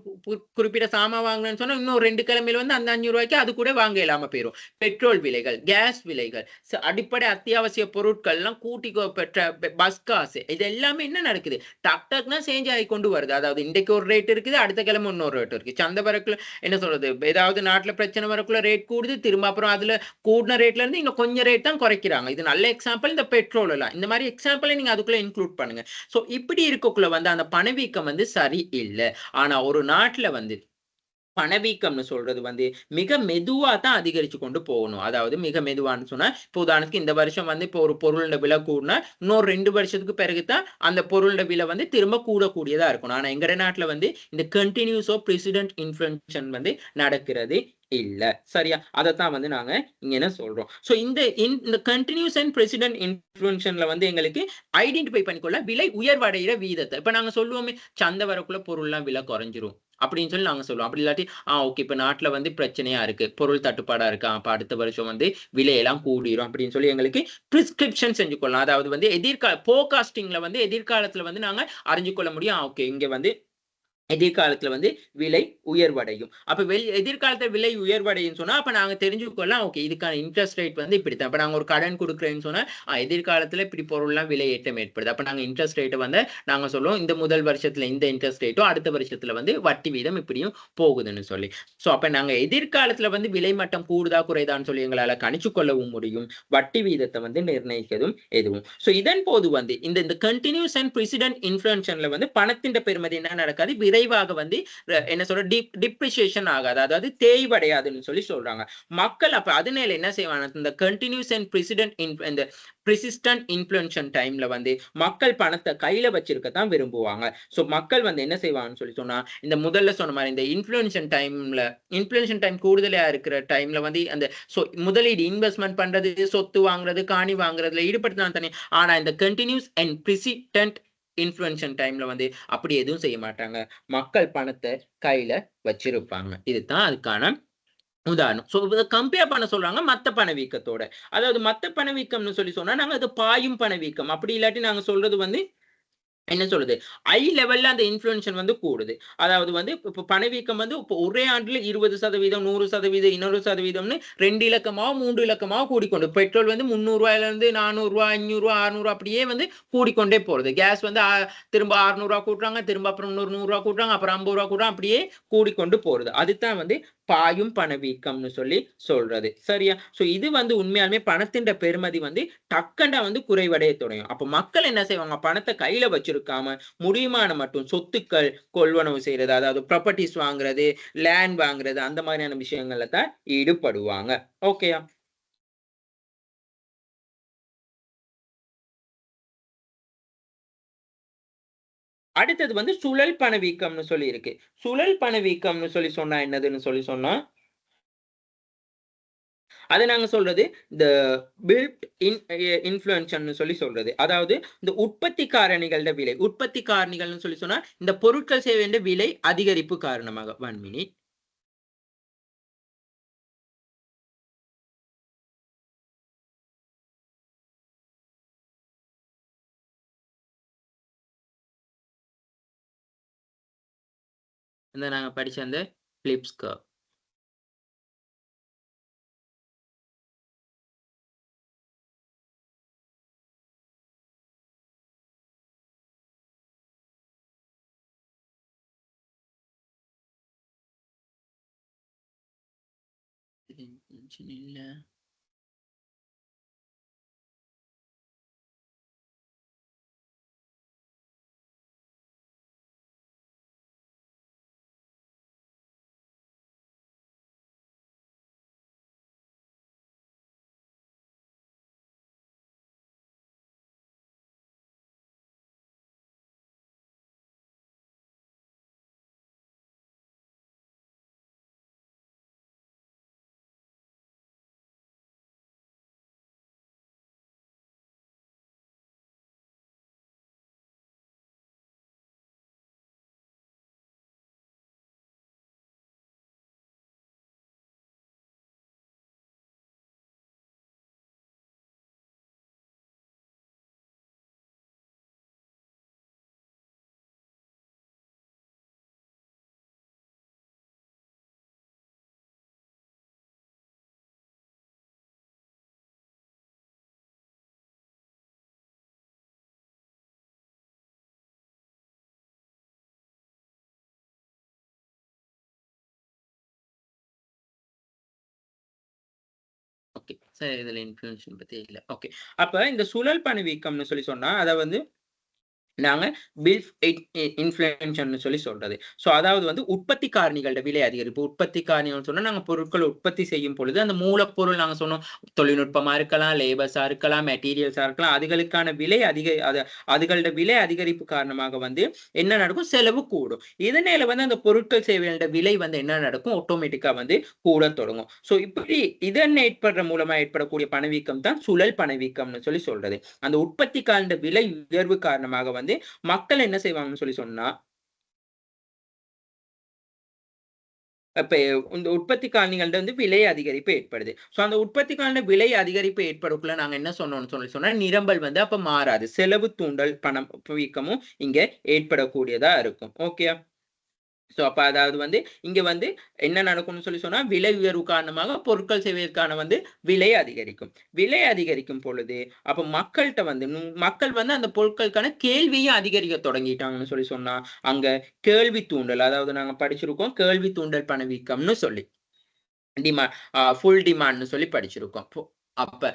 குறிப்பிட்ட சாமான் வாங்கணும்னு சொன்னா இன்னும் 2 கிழமையில வந்து அந்த 500 ரூபாய்க்கு அது கூட வாங்க இயலாம போயிரும். பெட்ரோல் விலைகள், கேஸ் விலைகள், அடிப்படை அத்தியாவசிய பொருட்கள்லாம் கூட்டி பெற்ற பஸ் காசு இது எல்லாமே என்ன நடக்குது? டக் டக்னா சேஞ்ச் ஆகி கொண்டு வருது. அதாவது இன்றைக்கு ஒரு ரேட் இருக்குது, அடுத்த கிழமை இன்னொரு ரேட் இருக்கு. சந்தை வரக்குள்ள என்ன சொல்றது? ஏதாவது நாட்டுல பிரச்சனை வரக்குள்ள ரேட் கூடுது, திரும்ப அப்புறம் அதுல கூடின ரேட்ல இருந்து இன்னும் கொஞ்சம் ரேட் தான் குறைக்கிறாங்க. இது நல்ல எக்ஸாம்பிள் இந்த பெட்ரோல் எல்லாம். இந்த மாதிரி எக்ஸாம்பிளை நீங்க அதுக்குள்ள இன்க்ளூட் பண்ணுங்க. சோ இப்படி இருக்கக்குள்ள வந்து அந்த பணவீக்கம் வந்து சரி இல்ல. ஆனா ஒரு நாட்டுல வந்து பணவீக்கம்னு சொல்றது வந்து மிக மெதுவா தான் அதிகரிச்சு கொண்டு போகணும். அதாவது மிக மெதுவான்னு சொன்னா, இப்போ உதாரணத்துக்கு இந்த வருஷம் வந்து இப்போ ஒரு பொருளோட விலை கூடுனா, இன்னொரு 2 வருஷத்துக்கு பிறகு தான் அந்த பொருளோட விலை வந்து திரும்ப கூடக்கூடியதா இருக்கணும். ஆனா எங்கட நாட்டுல வந்து இந்த கன்டினியூஸ் ஆஃப் பிரசிடென்ட் இன்ஃப்ளேஷன் வந்து நடக்கிறது இல்ல. சரியா? அதத்தான் வந்து நாங்க இங்க என்ன சொல்றோம். சோ இந்த கன்டினியூஸ் அண்ட் பிரசிடென்ட் இன்ஃப்ளேஷன்ல வந்து எங்களுக்கு ஐடென்டிஃபை பண்ணிக்கொள்ள விலை உயர்வடைகிற வீதத்தை இப்ப நாங்க சொல்லுவோமே, சந்தை வரக்குள்ள பொருள்லாம் விலை குறைஞ்சிரும். அப்படின்னு சொல்லி நாங்க சொல்லுவோம். அப்படி இல்லாட்டி, ஓகே இப்ப நாட்டுல வந்து பிரச்சனையா இருக்கு. பொருள் தட்டுப்பாடா இருக்கா? அப்ப அடுத்த வருஷம் வந்து விலையெல்லாம் கூடிரும் அப்படின்னு சொல்லி எங்களுக்கு பிரிஸ்கிரிப்ஷன் செஞ்சு கொள்ளலாம். அதாவது வந்து போர்காஸ்டிங்ல வந்து எதிர்காலத்துல வந்து நாங்க அறிஞ்சு கொள்ள முடியும். ஓகே இங்க வந்து எதிர்காலத்துல வந்து விலை உயர்வடையும். அப்ப எதிர்காலத்துல விலை உயர்வடையும் சொன்னா, அப்ப நாங்க தெரிஞ்சுக்கொள்ளலாம், ஓகே இதுக்கான இன்ட்ரெஸ்ட் ரேட் வந்து இப்படித்தான். அப்ப நாங்க ஒரு கடன் குடுக்குறேன்னு சொன்னா, எதிர்காலத்துல இப்படி பொருள்லாம் விலை ஏற்றம் ஏற்படுது. அப்ப நாங்க இன்ட்ரெஸ்ட் ரேட்ட வந்து நாங்க சொல்லுவோம், இந்த முதல் வருஷத்துல இந்த இன்ட்ரெஸ்ட் ரேட்டும், அடுத்த வருஷத்துல வந்து வட்டி வீதம் இப்படியும் போகுதுன்னு சொல்லி. சோ அப்ப நாங்க எதிர்காலத்துல வந்து விலை மட்டம் கூடுதா குறையுதான்னு சொல்லி எங்களால கணிச்சு கொள்ளவும் முடியும். வட்டி வீதத்தை வந்து நிர்ணயிக்கதும் எதுவும். சோ இதன் போது வந்து இந்த கன்டினியூஸ் அண்ட் பிரசிடென்ட் இன்ஃப்ளேஷன்ல வந்து பணத்தின் பெருமதி என்ன நடக்காது? விரைவாக வந்து என்ன சொல்ற டிப்ரிசியேஷன் ஆகாது. அதாவது தேய்வடையாதுன்னு சொல்லி சொல்றாங்க. மக்கள் அப்ப அதனால என்ன செய்வாங்க? இந்த கன்டினியூஸ் அண்ட் பிரசிடென்ட் இந்த பிரிசிஸ்டன்ட் இன்ஃப்ளேஷன் டைம்ல வந்து மக்கள் பணத்தை கையில வச்சிருக்கத்தான் விரும்புவாங்க. சோ மக்கள் வந்து என்ன செய்வாங்கன்னு சொல்லி சொன்னா, இந்த முதல்ல சொன்ன மாதிரி இந்த இன்ஃப்ளேஷன் டைம் கூடுதலா இருக்கிற டைம்ல வந்து அந்த முதலீடு இன்வெஸ்ட்மெண்ட் பண்றது, சொத்து வாங்குறது, காணி வாங்குறதுல ஈடுபடுத்தினா தானே. ஆனா இந்த கன்டினியூஸ் அண்ட் பிரசிடென்ட் இன்ஃப்ளூயன்ஷன் டைம்ல வந்து அப்படி எதுவும் செய்ய மாட்டாங்க. மக்கள் பணத்தை கையில வச்சிருப்பாங்க. இதுதான் அதுக்கான உதாரணம். சோ இத கம்பேர் பண்ண சொல்றாங்க மத்த பணவீக்கத்தோட. அதாவது மத்த பணவீக்கம்னு சொல்லி சொன்னா, நாங்க அது பாயும் பணவீக்கம். அப்படி இல்லாட்டி நாங்க சொல்றது வந்து என்ன சொல்றது? லெவல்ல அந்த இன்ஃப்ளூயன்ஷன் வந்து கூடுது. அதாவது வந்து இப்ப பணவீக்கம் வந்து இப்ப ஒரே ஆண்டுல 20%, 100%, 200%ன்னு 2 இலக்கமாவோ, 3 இலக்கமாவோ கூடிக்கொண்டு பெட்ரோல் வந்து ரூ. 300 இருந்து ரூ. 400, ரூ. 500, 600 அப்படியே வந்து கூடிக்கொண்டே போறது. கேஸ் வந்து திரும்ப ரூ. 600 கூட்டுறாங்க, திரும்ப அப்புறம் இன்னொரு ரூ. 100 கூட்டுறாங்க, அப்புறம் ரூ. 50 கூட்டுறாங்க, அப்படியே கூடிக்கொண்டு போறது. அதுதான் வந்து பாயும் பணவீக்கம்னு சொல்லி சொல்றது. சரியா? சோ இது வந்து உண்மையாலுமே பணத்தின் பெறுமதி வந்து டக்கண்டா வந்து குறைவடைய தொடங்கும். அப்ப மக்கள் என்ன செய்வாங்க? பணத்தை கையில வச்சிருக்காம முடியுமான மட்டும் சொத்துக்கள் கொள்வனவு செய்யறது, அதாவது ப்ராப்பர்ட்டிஸ் வாங்குறது, லேண்ட் வாங்குறது, அந்த மாதிரியான விஷயங்கள்ல தான் ஈடுபடுவாங்க. ஓகேயா? அடுத்தது வந்து சுழல் பணவீக்கம்னு சொல்லி இருக்கு. சுழல் பணவீக்கம்னு சொல்லி சொன்னா என்னதுன்னு சொல்லி சொன்னா, அத நாங்க சொல்றது இந்த பில்ட் இன் இன்ஃப்ளூயன்ஸ்ன்னு சொல்லி சொல்றது. அதாவது இந்த உற்பத்தி காரணிகளோட விலை. உற்பத்தி காரணிகள்னு சொல்லி சொன்னா, இந்த பொருட்கள் சேவையோட விலை அதிகரிப்பு காரணமாக. 1 மினிட். இந்த நாங்க படிச்ச அந்த பிலிப்ஸ் கர்வ். இல்ல. சரி, இதுல இன்ஃப்ளூயன்ஸ் பத்தி இல்ல. ஓகே. அப்ப இந்த சுழல் பணவீக்கம்னு சொல்லி சொன்னா, அத வந்து நாங்க பில்ஃப் இன்ஃப்ளேஷன் சொல்லி சொல்றது. சோ அதாவது வந்து உற்பத்தி காரணிகளோட விலை அதிகரிப்பு. உற்பத்தி காரணிகள்னு சொன்னா, நாங்க பொருட்கள் உற்பத்தி செய்யும் பொழுது, அந்த மூலப்பொருள் நாங்க சொன்னோம், தொழில்நுட்பமா இருக்கலாம், லேபர்ஸா இருக்கலாம், மெட்டீரியல்ஸா இருக்கலாம். அதுகளுக்கான விலை அதுகளோட விலை அதிகரிப்பு காரணமாக வந்து என்ன நடக்கும்? செலவு கூடும். இதனால வந்து அந்த பொருட்கள் சேவைகளோட விலை வந்து என்ன நடக்கும்? ஆட்டோமேட்டிக்கா வந்து கூடத் தொடங்கும். சோ இப்படி இதன் ஏற்படுற மூலமா ஏற்படக்கூடிய பணவீக்கம் தான் சுழல் பணவீக்கம்னு சொல்லி சொல்றது. அந்த உற்பத்திக்கான விலை உயர்வு காரணமாக வந்து மக்கள் என்ன செய்வாங்கன்னு சொல்லி சொன்னா, இப்ப இந்த உற்பத்தி காரணிகள்ட்ட வந்து விலை அதிகரிப்பு ஏற்படுது. சோ அந்த உற்பத்திக்கான விலை அதிகரிப்பு ஏற்படக்குள்ள நாங்க என்ன சொன்னோம்னு சொல்லி சொன்னா, நிரம்பல் வந்து அப்ப மாறாது. செலவு தூண்டல் பணம் வீக்கமும் இங்க ஏற்படக்கூடியதா இருக்கும். ஓகேயா? சோ அப்ப அதாவது வந்து இங்க வந்து என்ன நடக்கும்னு சொல்லி சொன்னா, விலை உயர்வு காரணமாக பொருட்கள் சேவைக்கான வந்து விலை அதிகரிக்கும். விலை அதிகரிக்கும் பொழுது, அப்ப மக்கள்ட்ட வந்து மக்கள் வந்து அந்த பொருட்களுக்கான கேள்வியும் அதிகரிக்க தொடங்கிட்டாங்கன்னு சொல்லி சொன்னா, அங்க கேள்வி தூண்டல், அதாவது நாங்க படிச்சிருக்கோம் கேள்வி தூண்டல் பணவீக்கம்னு சொல்லி. டிமா ஃபுல் டிமாண்ட்ன்னு சொல்லி படிச்சிருக்கோம். அப்ப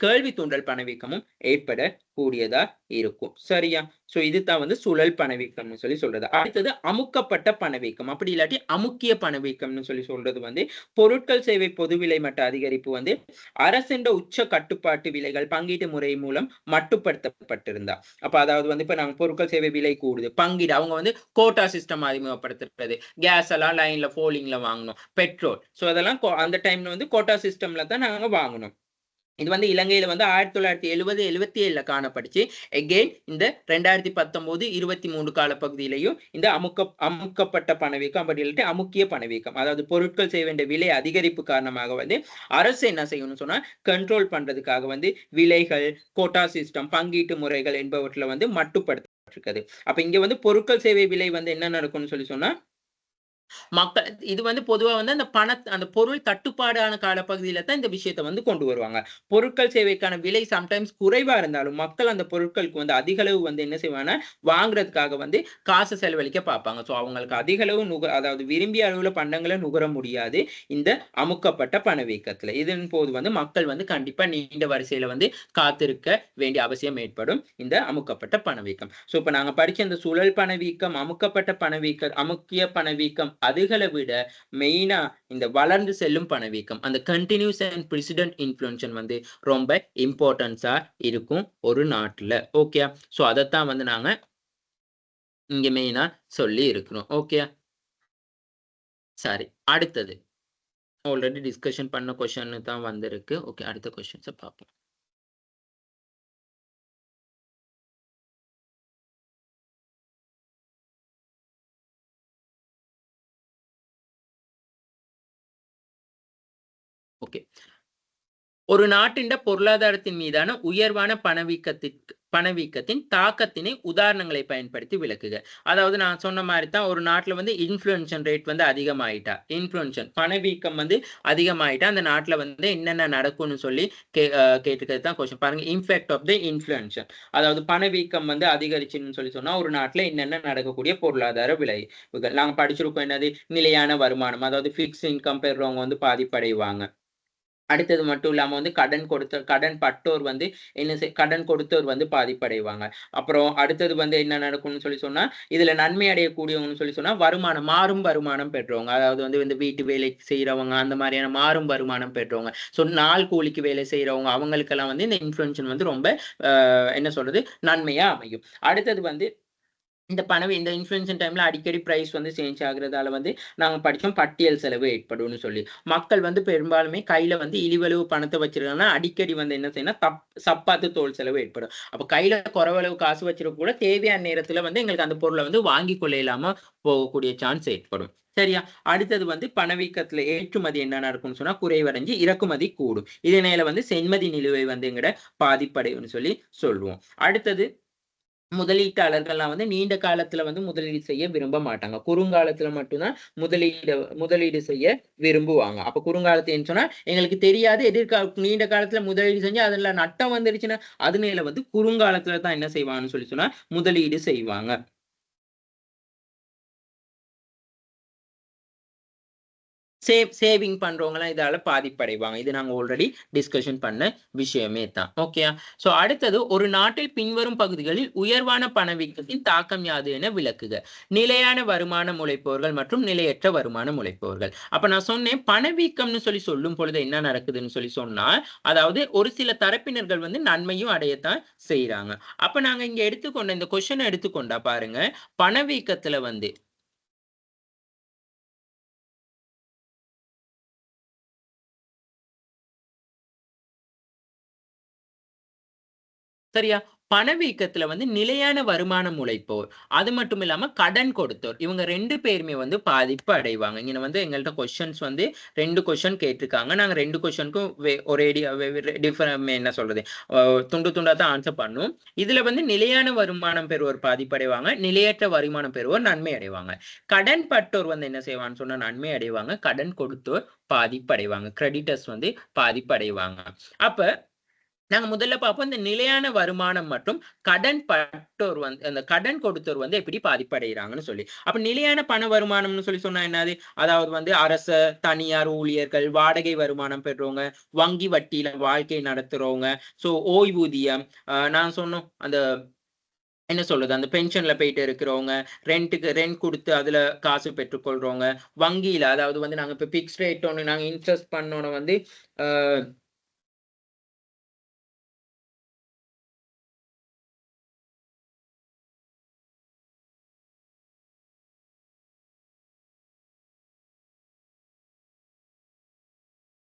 கேள்வி தூண்டல் பணவீக்கமும் ஏற்படக்கூடியதா இருக்கும். சரியா? சோ இதுதான் வந்து சுழல் பணவீக்கம்னு சொல்லி சொல்றது. அடுத்தது அமுக்கப்பட்ட பணவீக்கம். அப்படி இல்லாட்டி அமுக்கிய பணவீக்கம்னு சொல்லி சொல்றது வந்து பொருட்கள் சேவை பொது விலை மட்ட அதிகரிப்பு வந்து அரசின் உச்ச கட்டுப்பாட்டு விலைகள் பங்கீட்டு முறை மூலம் மட்டுப்படுத்தப்பட்டிருந்தா. அப்ப அதாவது வந்து இப்ப நாங்க பொருட்கள் சேவை விலை கூடுது. பங்கீடு அவங்க வந்து கோட்டா சிஸ்டம் அறிமுகப்படுத்துறது. கேஸ் எல்லாம் லைன்ல போலிங்ல வாங்கணும். பெட்ரோல். சோ அதெல்லாம் அந்த டைம்ல வந்து கோட்டா சிஸ்டம்ல தான் நாங்க வாங்கணும். இது வந்து இலங்கையில வந்து 1970, 77ல காணப்பட்டுச்சு. எகெயின் இந்த 2019, 23 காலப்பகுதியிலையும் இந்த அமுக்கப்பட்ட பணவீக்கம் அப்படி இல்லாட்டி அமுக்கிய பணவீக்கம். அதாவது பொருட்கள் செய்ய வேண்டிய விலை அதிகரிப்பு காரணமாக வந்து அரசு என்ன செய்யணும்னு சொன்னா, கண்ட்ரோல் பண்றதுக்காக வந்து விலைகள், கோட்டா சிஸ்டம், பங்கீட்டு முறைகள் என்பவற்றில வந்து மட்டுப்படுத்தப்பட்டிருக்கிறது. அப்ப இங்க வந்து பொருட்கள் சேவை விலை வந்து என்ன நடக்கும்னு சொல்லி சொன்னா, மக்கள் இது வந்து பொதுவா வந்து அந்த பொருள் தட்டுப்பாடான காலப்பகுதியில தான் இந்த விஷயத்த வந்து கொண்டு வருவாங்க. பொருட்கள் சேவைக்கான விலை சம்டைம்ஸ் குறைவா இருந்தாலும், மக்கள் அந்த பொருட்களுக்கு வந்து அதிக அளவு வந்து என்ன செய்வாங்கன்னா, வாங்குறதுக்காக வந்து காசு செலவழிக்க பார்ப்பாங்க. சோ அவங்களுக்கு அதிக அளவு அதாவது விரும்பிய அளவுல பண்டங்கள நுகர முடியாது. இந்த அமுக்கப்பட்ட பணவீக்கத்துல. இதன் போது வந்து மக்கள் வந்து கண்டிப்பா நீண்ட வரிசையில வந்து காத்திருக்க வேண்டிய அவசியம் ஏற்படும். இந்த அமுக்கப்பட்ட பணவீக்கம். சோ இப்ப நாங்க படிச்ச இந்த சுழல் பணவீக்கம், அமுக்கப்பட்ட பணவீக்கம், அமுக்கிய பணவீக்கம் அதுகளை விட மெயினா இந்த வளர்ந்து செல்லும் பணவீக்கம், அந்த கண்டினியூஸ் அண்ட் பிரசிடென்ட் இன்ஃப்ளூயன்ஸ் வந்து ரொம்ப இம்பார்ட்டன்ஸா இருக்கும் ஒரு நாட்டுல. ஓகே. சோ அதைத்தான் வந்து நாங்க இங்க மெயினா சொல்லி இருக்கிறோம். ஓகே. சரி, அடுத்தது ஆல்ரெடி டிஸ்கஷன் பண்ண கொஸ்டின் தான் வந்திருக்கு. ஓகே, அடுத்த கொஸ்டின்ஸை பார்ப்போம். ஓகே. ஒரு நாட்டின் பொருளாதாரத்தின் மீதான உயர்வான பணவீக்கத்தின் தாக்கத்தினை உதாரணங்களை பயன்படுத்தி விளக்குக. அதாவது நான் சொன்ன மாதிரி தான் ஒரு நாட்டுல வந்து இன்ஃப்ளூயன்ஷன் ரேட் வந்து அதிகமாயிட்டா, இன்ஃப்ளூயன்ஷன் பணவீக்கம் வந்து அதிகமாயிட்டா அந்த நாட்டுல வந்து என்னென்ன நடக்கும்னு சொல்லி கேட்டுக்கிறது தான் கொஸ்டின். பாருங்க, இம்பேக்ட் ஆஃப் த இன்ஃப்ளூயன்ஷன், அதாவது பணவீக்கம் வந்து அதிகரிச்சுன்னு சொல்லி சொன்னா ஒரு நாட்டுல என்னென்ன நடக்கக்கூடிய பொருளாதார விளைவுகள் நாங்க படிச்சிருக்கோம். என்னது? நிலையான வருமானம், அதாவது பிக்ஸ் இன்கம் பெறுறவங்க வந்து பாதிப்படைவாங்க. அடுத்தது மட்டும் இல்லாம வந்து கடன் பட்டோர் வந்து கடன் கொடுத்தோர் வந்து பாதிப்படைவாங்க. அப்புறம் அடுத்தது வந்து என்ன நடக்கும்னு சொல்லி சொன்னா, இதுல நன்மை அடையக்கூடியவங்கன்னு சொல்லி சொன்னா மாறும் வருமானம் பெற்றவங்க. அதாவது வந்து இந்த வீட்டு வேலை செய்றவங்க, அந்த மாதிரியான மாறும் வருமானம் பெற்றவங்க. சோ நாள் கூலிக்கு வேலை செய்றவங்க, அவங்களுக்கெல்லாம் வந்து இந்த இன்ஃப்ளூயன்ஸ் வந்து ரொம்ப என்ன சொல்றது, நன்மையா அமையும். அடுத்தது வந்து இந்த இன்ஃப்ளூயன்ஸன் டைம்ல அடிக்கடி பிரைஸ் வந்து சேஞ்ச் ஆகுறதால வந்து நாங்க படிச்சோம் பட்டியல் செலவு ஏற்படும்னு சொல்லி. மக்கள் வந்து பெரும்பாலுமே கையில வந்து இழிவளவு பணத்த வச்சிருக்காங்கன்னா, அடிக்கடி வந்து என்ன செய்யணும்னா, சப்பாத்து தோல் செலவு ஏற்படும். அப்ப கையில குறைவளவு காசு வச்சிருக்க கூட தேவையான நேரத்துல வந்து எங்களுக்கு அந்த பொருள வந்து வாங்கிக் கொள்ள இயலாம போகக்கூடிய சான்ஸ் ஏற்படும். சரியா? அடுத்தது வந்து பணவீக்கத்துல ஏற்றுமதி என்ன நடக்கும்னு சொன்னா குறைவடைஞ்சு இறக்குமதி கூடும். இதனால வந்து சென்மதி நிலுவை வந்து எங்கட பாதிப்படையும்னு சொல்லி சொல்லுவோம். அடுத்தது முதலீட்டாளர்கள்லாம் வந்து நீண்ட காலத்துல வந்து முதலீடு செய்ய விரும்ப மாட்டாங்க. குறுங்காலத்துல மட்டும் தான் முதலீடு செய்ய விரும்புவாங்க. அப்ப குறுங்காலத்துன்னு சொன்னா எங்களுக்கு தெரியாது. நீண்ட காலத்துல முதலீடு செஞ்சு அதுல நட்டம் வந்துருச்சுன்னா, அதனால வந்து குறுங்காலத்துல தான் என்ன செய்வாங்கன்னு சொல்லி சொன்னா முதலீடு செய்வாங்க. சேவிங் பண்றவங்கலாம் இதால பாதிப்படைவாங்க. இது நாங்க ஆல்ரெடி டிஸ்கஷன் பண்ண விஷயமே தான். ஓகேயா? சோ அடுத்தது ஒரு நாட்டில் பின்வரும் பகுதிகளில் உயர்வான பணவீக்கத்தின் தாக்கம் யாது என விளக்குக. நிலையான வருமானம் உழைப்பவர்கள் மற்றும் நிலையற்ற வருமானம் உழைப்பவர்கள். அப்ப நான் சொன்னேன் பணவீக்கம்னு சொல்லும் பொழுது என்ன நடக்குதுன்னு சொன்னா, அதாவது ஒரு சில தரப்பினர்கள் வந்து நன்மையும் அடையத்தான் செய்றாங்க. அப்ப நாங்க இங்க எடுத்துக்கொண்ட இந்த கொஸ்டின் எடுத்துக்கொண்டா பாருங்க, பணவீக்கத்துல வந்து சரியா? பணவீக்கத்துல வந்து நிலையான வருமானம் உழைப்போர், அது மட்டும் இல்லாம கடன் கொடுத்தோர். இவங்க 2 பேருமே வந்து பாதிப்பு அடைவாங்க. இங்க வந்து எங்கள்ட்ட கொஸ்டின்ஸ் வந்து 2 கொஸ்டின் கேட்டிருக்காங்க. நாங்க 2 கொஸ்டினுக்கும் ஒரேடியா என்ன சொல்றது? துண்டு துண்டா தான் ஆன்சர் பண்ணோம். இதுல வந்து நிலையான வருமானம் பெறுவோர் பாதிப்படைவாங்க. நிலையற்ற வருமானம் பெறுவோர் நன்மை அடைவாங்க. கடன் பட்டோர் வந்து என்ன செய்வாங்கன்னு சொன்னா நன்மை அடைவாங்க. கடன் கொடுத்தோர் பாதிப்படைவாங்க. கிரெடிட்டர்ஸ் வந்து பாதிப்படைவாங்க. அப்ப நாங்க முதல்ல பார்ப்போம் இந்த நிலையான வருமானம் மற்றும் கடன் பட்டோர் வந்து அந்த கடன் கொடுத்தோர் வந்து எப்படி பாதிப்படைகிறாங்கன்னு சொல்லி. அப்ப நிலையான பண வருமானம்னு சொன்னா என்னது? அதாவது வந்து அரச, தனியார் ஊழியர்கள், வாடகை வருமானம் பெறுறவங்க, வங்கி வட்டியில வாழ்க்கை நடத்துறவங்க, சோ ஓய்வூதியம், நான் சொன்னோம் அந்த என்ன சொல்றது? அந்த பென்ஷன்ல போயிட்டு இருக்கிறவங்க, ரெண்ட் குடுத்து அதுல காசு பெற்றுக்கொள்றவங்க, வங்கியில அதாவது வந்து நாங்க இப்ப பிக்ஸ்ட் ரேட் ஒண்ணு நாங்க இன்வெஸ்ட் பண்ணோன வந்து, அ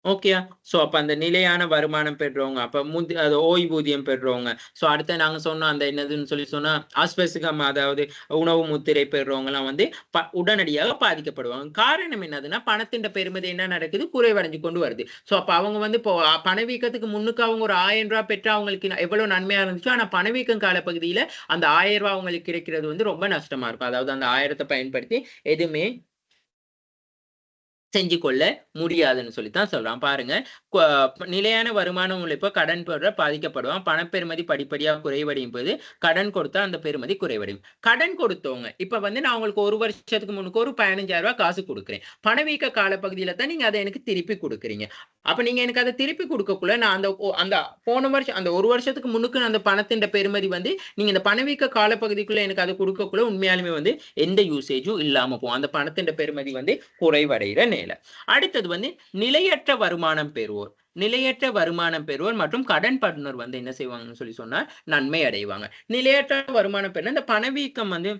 ஓகேயா? சோ அப்ப அந்த நிலையான வருமானம் பெற்றவங்க, அப்ப அது ஓய்வூதியம் பெறுறவங்க. சோ அடுத்து நாங்க சொன்னோம் அந்த என்னதுன்னு சொன்னா, அஸ்வசிகம் அதாவது உணவு முத்திரை பெறுறவங்கலாம் வந்து உடனடியாக பாதிக்கப்படுவாங்க. காரணம் என்னதுன்னா, பணத்தின் பெறுமதி என்ன நடக்குது? குறைவடைஞ்சு கொண்டு வருது. சோ அப்ப அவங்க வந்து இப்போ பணவீக்கத்துக்கு முன்னுக்கு அவங்க ஒரு ரூ. 1000 பெற்றா அவங்களுக்கு எவ்வளவு நன்மையா இருந்துச்சோ, ஆனா பணவீக்கம் காலப்பகுதியில அந்த ரூ. 1000 அவங்களுக்கு கிடைக்கிறது வந்து ரொம்ப நஷ்டமா இருக்கும். அதாவது அந்த 1000த்த பயன்படுத்தி எதுவுமே செஞ்சு கொள்ள முடியாதுன்னு சொல்லி தான் சொல்றான். பாருங்க, கொ நிலையான வருமானம் உழைப்ப கடன் பெற பாதிக்கப்படுவான். பணப்பெறுமதி படிப்படியா குறைவடையும் போது, கடன் கொடுத்தா அந்த பெறுமதி குறைவடையும். கடன் கொடுத்தவங்க, இப்ப வந்து நான் உங்களுக்கு 1 வருஷத்துக்கு முன்னுக்கு ஒரு ரூ. 15,000 காசு குடுக்குறேன். பணவீக்க காலப்பகுதியில தான் நீங்க அத எனக்கு திருப்பி குடுக்குறீங்க. அப்ப நீங்க எனக்கு அத திருப்பி குடுக்கக்குள்ள, நான் அந்த போன வருஷம் அந்த 1 வருஷத்துக்கு முன்னுக்கு அந்த பணத்தின் பெறுமதி வந்து, நீங்க இந்த பணவீக்க காலப்பகுதிக்குள்ள எனக்கு அத குடுக்கக்குள்ள உண்மையாலுமே வந்து எந்த யூசேஜும் இல்லாம போகும். அந்த பணத்தின் பெறுமதி வந்து குறைவடைகிற நிலை. அடுத்தது வந்து நிலையற்ற வருமானம் பெறுவோர். நிலையற்ற வருமானம் பெறுவோர் மற்றும் கடன் படுனோர் வந்து என்ன செய்வாங்கன்னு சொன்னா நன்மை அடைவாங்க. நிலையற்ற வருமானம் பெறுனா இந்த பணவீக்கம் வந்து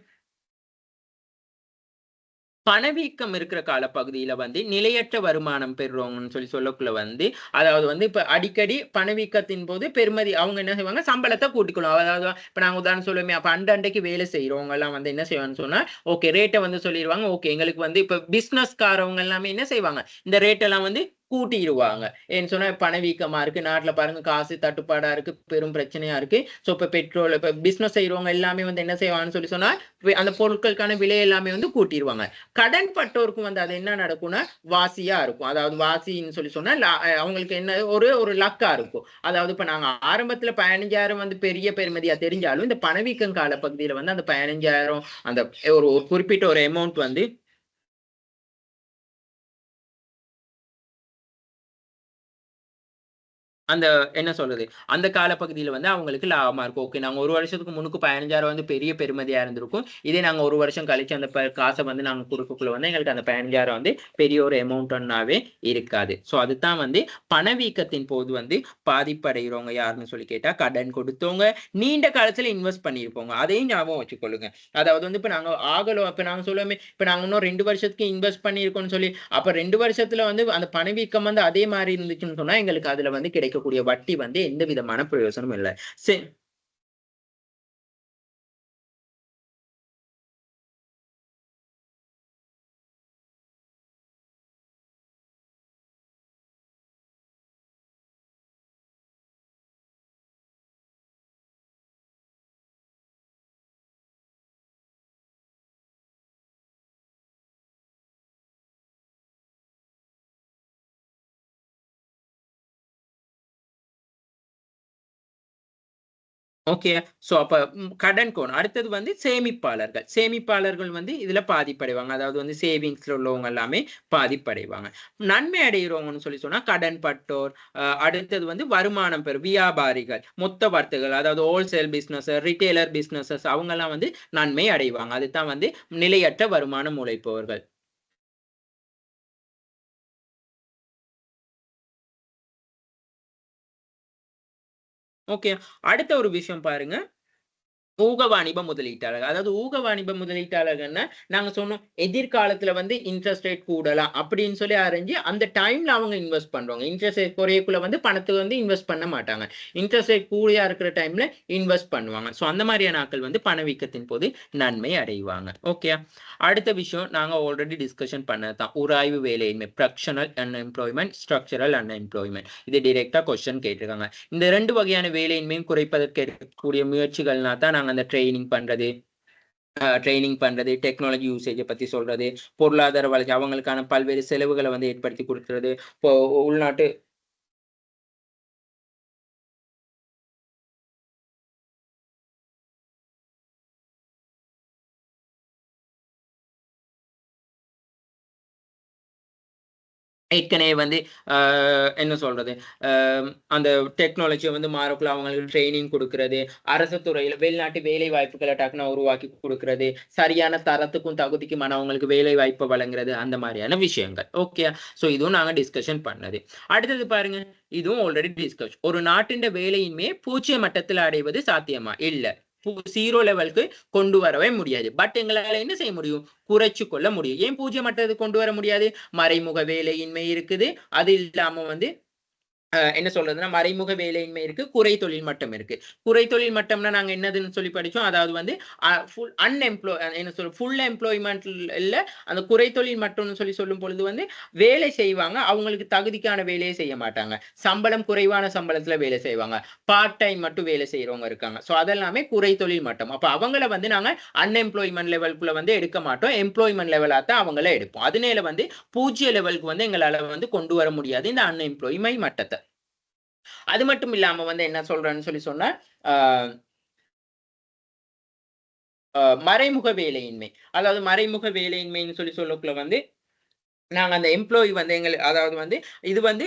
பணவீக்கம் இருக்கிற காலப்பகுதியில வந்து நிலையற்ற வருமானம் பெறுறவங்கன்னு சொல்லக்குள்ள வந்து, அதாவது வந்து இப்ப அடிக்கடி பணவீக்கத்தின் போது பெறுமதி அவங்க என்ன செய்வாங்க, சம்பளத்த கூட்டிக்கணும். அதாவது இப்ப நாங்க உதாரணம் சொல்லுவோமே, அப்ப அன்றைக்கு வேலை செய்றவங்க எல்லாம் வந்து என்ன செய்வாங்கன்னு சொன்னா, ஓகே ரேட்ட வந்து சொல்லிருவாங்க. ஓகே எங்களுக்கு வந்து இப்ப பிசினஸ்காரவங்க எல்லாமே என்ன செய்வாங்க, இந்த ரேட் எல்லாம் வந்து கூட்டிருவாங்க. ஏன்னு சொன்னா பணவீக்கமா இருக்கு. நாட்டுல பாருங்க காசு தட்டுப்பாடா இருக்கு. பெரும் பிரச்சனையா இருக்கு. சோ இப்ப பெட்ரோல் இப்ப பிசினஸ் செய்றவங்க எல்லாமே வந்து என்ன செய்வாங்கன்னு சொன்னா, அந்த பொருட்களுக்கான விலை எல்லாமே வந்து கூட்டிருவாங்க. கடன் பட்டோருக்கும் வந்து அது என்ன நடக்கும்னா வாசியா இருக்கும். அதாவது வாசின்னு சொன்னா அவங்களுக்கு என்ன ஒரு ஒரு லக்கா இருக்கும். அதாவது இப்ப நாங்க ஆரம்பத்துல 15,000 வந்து பெரிய பெறுமதியா தெரிஞ்சாலும் இந்த பணவீக்கம் கால பகுதியில வந்து அந்த 15,000 அந்த ஒரு ஒரு குறிப்பிட்ட ஒரு அமௌண்ட் வந்து அந்த என்ன சொல்றது? அந்த காலப்பகுதியில வந்து அவங்களுக்கு லாபமா இருக்கும். ஓகே நாங்க 1 வருஷத்துக்கு முன்னுக்கு 15,000 வந்து பெரிய பெறுமதியா இருந்திருக்கும். இதே நாங்க 1 வருஷம் கழிச்சு அந்த காச வந்து நாங்க குடுக்கக்குள்ள வந்து எங்களுக்கு அந்த 15,000 வந்து பெரிய ஒரு அமௌண்ட்டாவே இருக்காது. சோ அதுதான் வந்து பணவீக்கத்தின் போது வந்து பாதிப்படைகிறவங்க யாருன்னு கேட்டா, கடன் கொடுத்தவங்க, நீண்ட காலத்துல இன்வெஸ்ட் பண்ணியிருப்பவங்க. அதையும் ஞாபகம் வச்சுக்கொள்ளுங்க. அதாவது வந்து இப்ப நாங்க இப்ப நாங்க சொல்லுவோமே, இப்ப நாங்க இன்னும் 2 வருஷத்துக்கு இன்வெஸ்ட் பண்ணியிருக்கோம்னு அப்ப 2 வருஷத்துல வந்து அந்த பணவீக்கம் வந்து அதே மாரி இருந்துச்சுன்னு சொன்னா, எங்களுக்கு அதுல வந்து கிடைக்கக்கூடிய வட்டி வந்து எந்த விதமான பிரயோசனமும் இல்ல. செ ஓகே. ஸோ அப்ப கடன் கோணம். அடுத்தது வந்து சேமிப்பாளர்கள். சேமிப்பாளர்கள் வந்து இதுல பாதிப்படைவாங்க. அதாவது வந்து சேவிங்ஸ்ல உள்ளவங்க எல்லாமே பாதிப்படைவாங்க. நன்மை அடைகிறவங்கன்னு சொல்லி சொன்னா கடன் பட்டோர், அடுத்தது வந்து வருமானம் பெறும் வியாபாரிகள், மொத்த வர்த்தகர்கள், அதாவது ஹோல்சேல் பிசினஸ், ரிட்டெய்லர் பிசினஸஸ் அவங்க எல்லாம் வந்து நன்மை அடைவாங்க. அதுதான் வந்து நிலையற்ற வருமானம் உழைப்பவர்கள். ஓகே. அடுத்த ஒரு விஷயம் பாருங்க. ஊக வாணிப முதலீட்டாளர். அதாவது ஊக வாணிப முதலீட்டாளர்கள்னா, நாங்க சொன்னோம் எதிர்காலத்துல வந்து இன்ட்ரெஸ்ட் ரேட் கூடலாம் அப்படின்னு சொல்லி அறிஞ்சு, அந்த டைம்ல அவங்க இன்வெஸ்ட் பண்றவங்க. இன்ட்ரெஸ்ட் ரேட் குறையக்குள்ள வந்து பணத்த வந்து இன்வெஸ்ட் பண்ண மாட்டாங்க. இன்ட்ரெஸ்ட் ரேட் கூடயா இருக்கிற டைம்ல இன்வெஸ்ட் பண்ணுவாங்க. ஸோ அந்த மாரியான ஆட்கள் வந்து பணவீக்கத்தின் போது நன்மை அடைவாங்க. ஓகேயா? அடுத்த விஷயம் நாங்க ஆல்ரெடி டிஸ்கஷன் பண்ணது தான். உராய்வு வேலையின்மை. Fractional unemployment, structural unemployment. இது டைரக்ட்டா கொஸ்டின் கேட்டிருக்காங்க. இந்த 2 வகையான வேலையின்மையும் குறைப்பதற்கு எடுக்கக்கூடிய முயற்சிகள்னா தான் நாங்க அந்த ட்ரெய்னிங் பண்றது, டெக்னாலஜி யூசேஜ பத்தி சொல்றது, பொருளாதார வளர்ச்சி அவங்களுக்கான பல்வேறு செலவுகள வந்து ஏற்படுத்தி குடுக்குறது. இப்போ உள்நாட்டு ஏற்கனவே வந்து அ என்ன சொல்றது? அ அந்த டெக்னாலஜிய வந்து மாறக்குள்ள அவங்களுக்கு ட்ரெய்னிங் குடுக்குறது, அரசு துறையில வெளிநாட்டு வேலை வாய்ப்புகள டக்குனு உருவாக்கி குடுக்குறது, சரியான தரத்துக்கும், தகுதிக்குமான அவங்களுக்கு வேலை வாய்ப்ப வழங்குறது, அந்த மாரியான விஷயங்கள். ஓகே. ஸோ இதுவும் நாங்க டிஸ்கஷன் பண்ணது. அடுத்தது பாருங்க, இதுவும் ஆல்ரெடி டிஸ்கஸ். ஒரு நாட்டின் வேலையின்மையை 0 மட்டத்தில அடைவது சாத்தியமா? இல்ல. 0 லெவலுக்கு கொண்டு வரவே முடியாது. பட் எங்களால என்ன செய்ய முடியும்? குறைச்சு கொள்ள முடியும். ஏன் 0 மட்டத்துக்கு கொண்டு வர முடியாது? மறைமுக வேலையின்மை இருக்குது. அது இல்லாம வந்து என்ன சொல்றதுன்னா, மறைமுக வேலையின்மை இருக்கு. குறை தொழில் மட்டம் இருக்கு. குறை தொழில் மட்டம்னா நாங்க என்னதுன்னு சொல்லி படிச்சோம். அதாவது வந்து ஃபுல் என்ன ஃபுல் எம்ப்ளாய்மென்ட் இல்ல. அந்த குறை தொழில் மட்டம்னு சொல்லி சொல்லும் பொழுது வந்து வேலை செய்வாங்க. அவங்களுக்கு தகுதிக்கான வேலையை செய்ய மாட்டாங்க. சம்பளம் குறைவான சம்பளத்துல வேலை செய்வாங்க. பார்ட் டைம் மட்டும் வேலை செய்றவங்க இருக்காங்க. ஸோ அதெல்லாமே குறை தொழில் மட்டம். அப்ப அவங்கள வந்து நாங்க அன்எம்ப்ளாய்மென்ட் லெவலுக்குள்ள வந்து எடுக்க மாட்டோம். எம்ப்ளாய்மென்ட் லெவலா தான் அவங்கள எடுப்போம். அதனால வந்து 0 லெவலுக்கு வந்து எங்களால வந்து கொண்டு வர முடியாது இந்த அன்எம்ப்ளாய்மை மட்டத்த. அது மட்டும் இல்லாம வந்து என்ன சொல்றேன்னு சொல்லி சொன்னா, ஆ அ மறைமுக வேலையின்மை. அதாவது மறைமுக வேலையின்மைன்னு சொல்லி சொல்லக்குள்ள வந்து நாங்க அந்த எம்ப்ளாயி வந்து அதாவது வந்து இது வந்து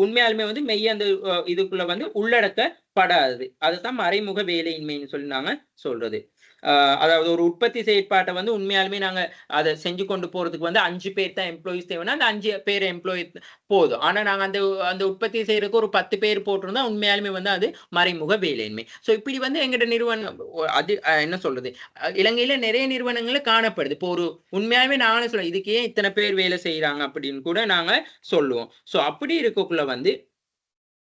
உண்மையாலுமே வந்து மெய்யா அந்த இதுக்குள்ள வந்து உள்ளடக்கப்படாதது. அதுதான் மறைமுக வேலையின்மைன்னு சொல்லி நாங்க சொல்றது. அ அதாவது ஒரு உற்பத்தி செயற்பாட்ட வந்து உண்மையாலுமே நாங்க அத செஞ்சு கொண்டு போறதுக்கு வந்து 5 பேர் தான் எம்ப்ளாயீஸ் தேவைன்னா, அந்த 5 பேர் எம்ப்ளாயி போதும். ஆனா நாங்க அந்த அந்த உற்பத்தி செய்றதுக்கு ஒரு 10 பேர் போட்டிருந்தா உண்மையாலுமே வந்து அது மறைமுக வேலையின்மை. ஸோ இப்படி வந்து எங்கட நிறுவனம் அது என்ன சொல்றது? இலங்கையில நிறைய நிறுவனங்கள்ல காணப்படுது. இப்போ ஒரு உண்மையாலுமே நாங்களே சொல்லுவோம். இதுக்கு ஏன் இத்தன பேர் வேலை செய்றாங்க அப்படின்னு கூட நாங்க சொல்லுவோம். ஸோ அப்படி இருக்கக்குள்ள வந்து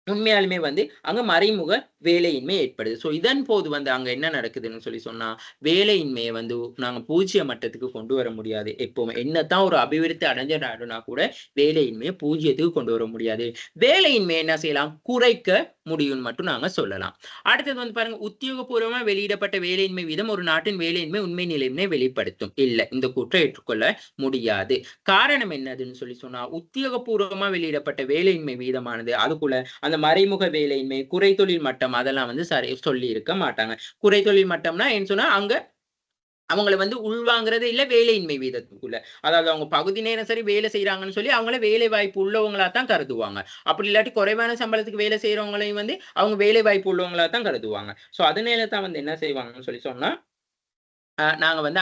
உண்மையாலுமே வந்து அங்க மறைமுக வேலையின்மை ஏற்படுது. ஸோ இதன் போது வந்து அங்க என்ன நடக்குதுன்னு சொல்லி சொன்னா, வேலையின்மைய வந்து நாங்க 0 மட்டத்துக்கு கொண்டு வர முடியாது. எப்பவுமே என்னத்தான் ஒரு அபிவிருத்தி அடைஞ்ச நாடுனா கூட வேலையின்மைய 0த்துக்கு கொண்டு வர முடியாது. வேலையின்மைய என்ன செய்யலாம்? குறைக்க முடியும்னு மட்டும் நாங்க சொல்லலாம். அடுத்தது வந்து பாருங்க, உத்தியோகபூர்வமா வெளியிடப்பட்ட வேலையின்மை வீதம் ஒரு நாட்டின் வேலையின்மை உண்மை நிலையினை வெளிப்படுத்தும். இல்ல. இந்த கூற்றை ஏற்றுக்கொள்ள முடியாது. காரணம் என்னதுன்னு சொல்லி சொன்னா, உத்தியோகபூர்வமா வெளியிடப்பட்ட வேலையின்மை வீதமானது அதுக்குள்ள அந்த மறைமுக வேலையின்மை, குறைதொழில் மட்டம் அதெல்லாம் வந்து சொல்லியிருக்க மாட்டாங்க. குறைதொழில் மட்டம்னா ஏன்னு சொன்னா, அங்க அவங்கள வந்து உள்வாங்குறதே இல்ல வேலையின்மை வீதத்துக்குள்ள. அதாவது அவங்க பகுதி நேரம் சரி வேலை செய்றாங்கன்னு சொல்லி அவங்கள வேலை வாய்ப்பு உள்ளவங்களா தான் கருதுவாங்க. அப்படி இல்லாட்டி குறைவான சம்பளத்துக்கு வேலை செய்றவங்களையும் வந்து அவங்க வேலை வாய்ப்பு உள்ளவங்களா தான் கருதுவாங்க. ஸோ அதனால தான் வந்து என்ன செய்வாங்கன்னு சொல்லி சொன்னா, நாங்க வந்து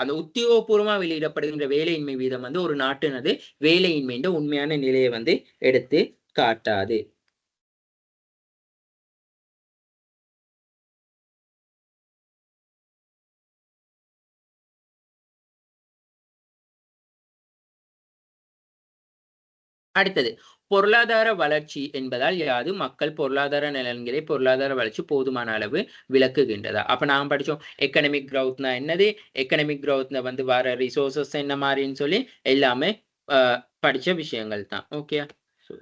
அந்த உத்தியோகபூர்வமா வெளியிடப்படுகின்ற வேலையின்மை வீதம் வந்து ஒரு நாட்டினது வேலையின்மைன்ற உண்மையான நிலைய வந்து எடுத்து காட்டாது. அடுத்தது, பொருளாதார வளர்ச்சி என்பதால் யாது? மக்கள் பொருளாதார நலன்களை பொருளாதார வளர்ச்சி போதுமான அளவு விளக்குகின்றதா? அப்ப நாங்க படிச்சோம். எக்கனாமிக் குரோத்னா என்னது? எக்கனாமிக் குரோத்ல வந்து வர ரிசோர்ஸஸ் என்ன மாரின்னு சொல்லி எல்லாமே அ படிச்ச விஷயங்கள் தான். ஓகேயா? So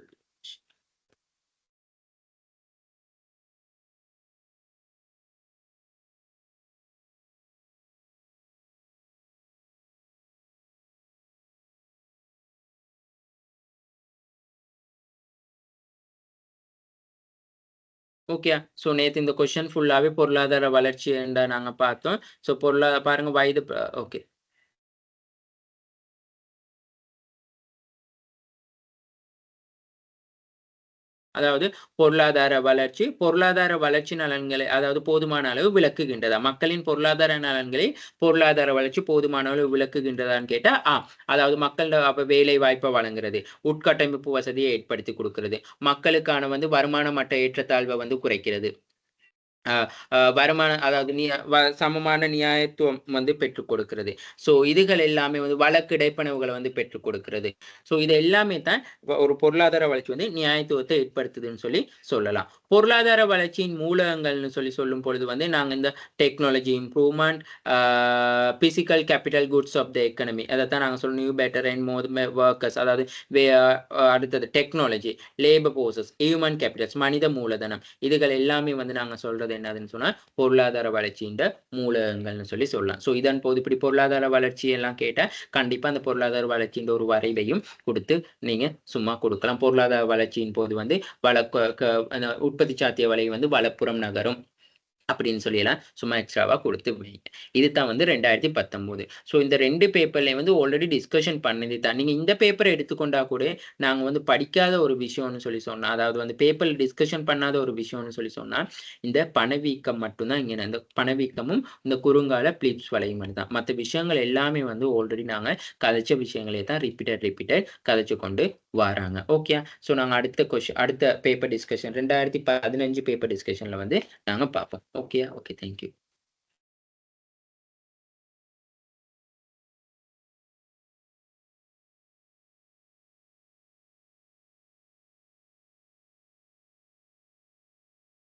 okay. ஸோ நேத்து இந்த கொஸ்டின் ஃபுல்லாவே பொருளாதார வளர்ச்சி நாங்க பார்த்தோம். ஸோ பாருங்க வயது ஓகே. அதாவது பொருளாதார வளர்ச்சி நலன்களை அதாவது போதுமான அளவு விளக்குகின்றதா? மக்களின் பொருளாதார நலன்களை பொருளாதார வளர்ச்சி போதுமான அளவு விளக்குகின்றதான்னு கேட்டா, அதாவது மக்கள் அப்ப வேலை வாய்ப்பை வழங்குறது, உட்கட்டமைப்பு வசதியை ஏற்படுத்தி குடுக்குறது, மக்களுக்கான வருமான மட்ட ஏற்றத்தாழ்வை குறைக்கிறது. அ அ வருமானம் அதாவது சமமான நியாயத்துவம் பெற்றுக் கொடுக்கிறது. ஸோ இதுகள் எல்லாமே வழக்கு இடைப்பணவுகள பெற்றுக் கொடுக்கிறது. ஸோ இது எல்லாமே தான் ஒரு பொருளாதார வளர்ச்சி நியாயத்துவத்தை ஏற்படுத்துதுன்னு சொல்லலாம். பொருளாதார வளர்ச்சியின் மூலகங்கள்னு சொல்லும் பொழுது நாங்க இந்த technology improvement, physical capital goods of the economy அதத்தான் நாங்க சொல்றோம். New better and more workers அதாவது அடுத்தது technology, labour forces, human capitals மனித மூலதனம் இதுகள் எல்லாமே நாங்க சொல்றது என்னதுன்னு சொன்னா பொருளாதார வளர்ச்சியின் மூலகங்கள்னு சொல்லலாம். ஸோ இதன் போது இப்படி பொருளாதார வளர்ச்சி எல்லாம் கேட்டா கண்டிப்பா அந்த பொருளாதார வளர்ச்சியின் ஒரு வரைவையும் கொடுத்து நீங்க சும்மா கொடுக்கலாம். பொருளாதார வளர்ச்சியின் போது உற்பத்தி சாத்திய வலை வலப்புறம் நகரும் அப்படின்னு சொல்லியெல்லாம் சும்மா எக்ஸ்ட்ராவா கொடுத்து வைங்க. இதுதான் 2019. ஸோ இந்த 2 பேப்பர்லயும் ஆல்ரெடி டிஸ்கஷன் பண்ணது தான். நீங்க இந்த பேப்பரை எடுத்துக்கொண்டா கூட நாங்க படிக்காத ஒரு விஷயம்னு சொன்னா, அதாவது பேப்பர்ல டிஸ்கஷன் பண்ணாத ஒரு விஷயம்னு சொன்னா, இந்த பணவீக்கம் மட்டும்தான் இங்க இந்த பணவீக்கமும் இந்த குறுங்கால பிளிப்ஸ் வலையும் தான். மத்த விஷயங்கள் எல்லாமே ஆல்ரெடி நாங்க கதைச்ச விஷயங்களே தான் ரிப்பீட்டட் கதைச்சு கொண்டு வராங்க. ஓகே. ஸோ நாங்க அடுத்த பேப்பர் டிஸ்கஷன் 2015 பேப்பர் டிஸ்கஷன்ல நாங்க பார்ப்போம். ஓகே. ஓகே. Thank you.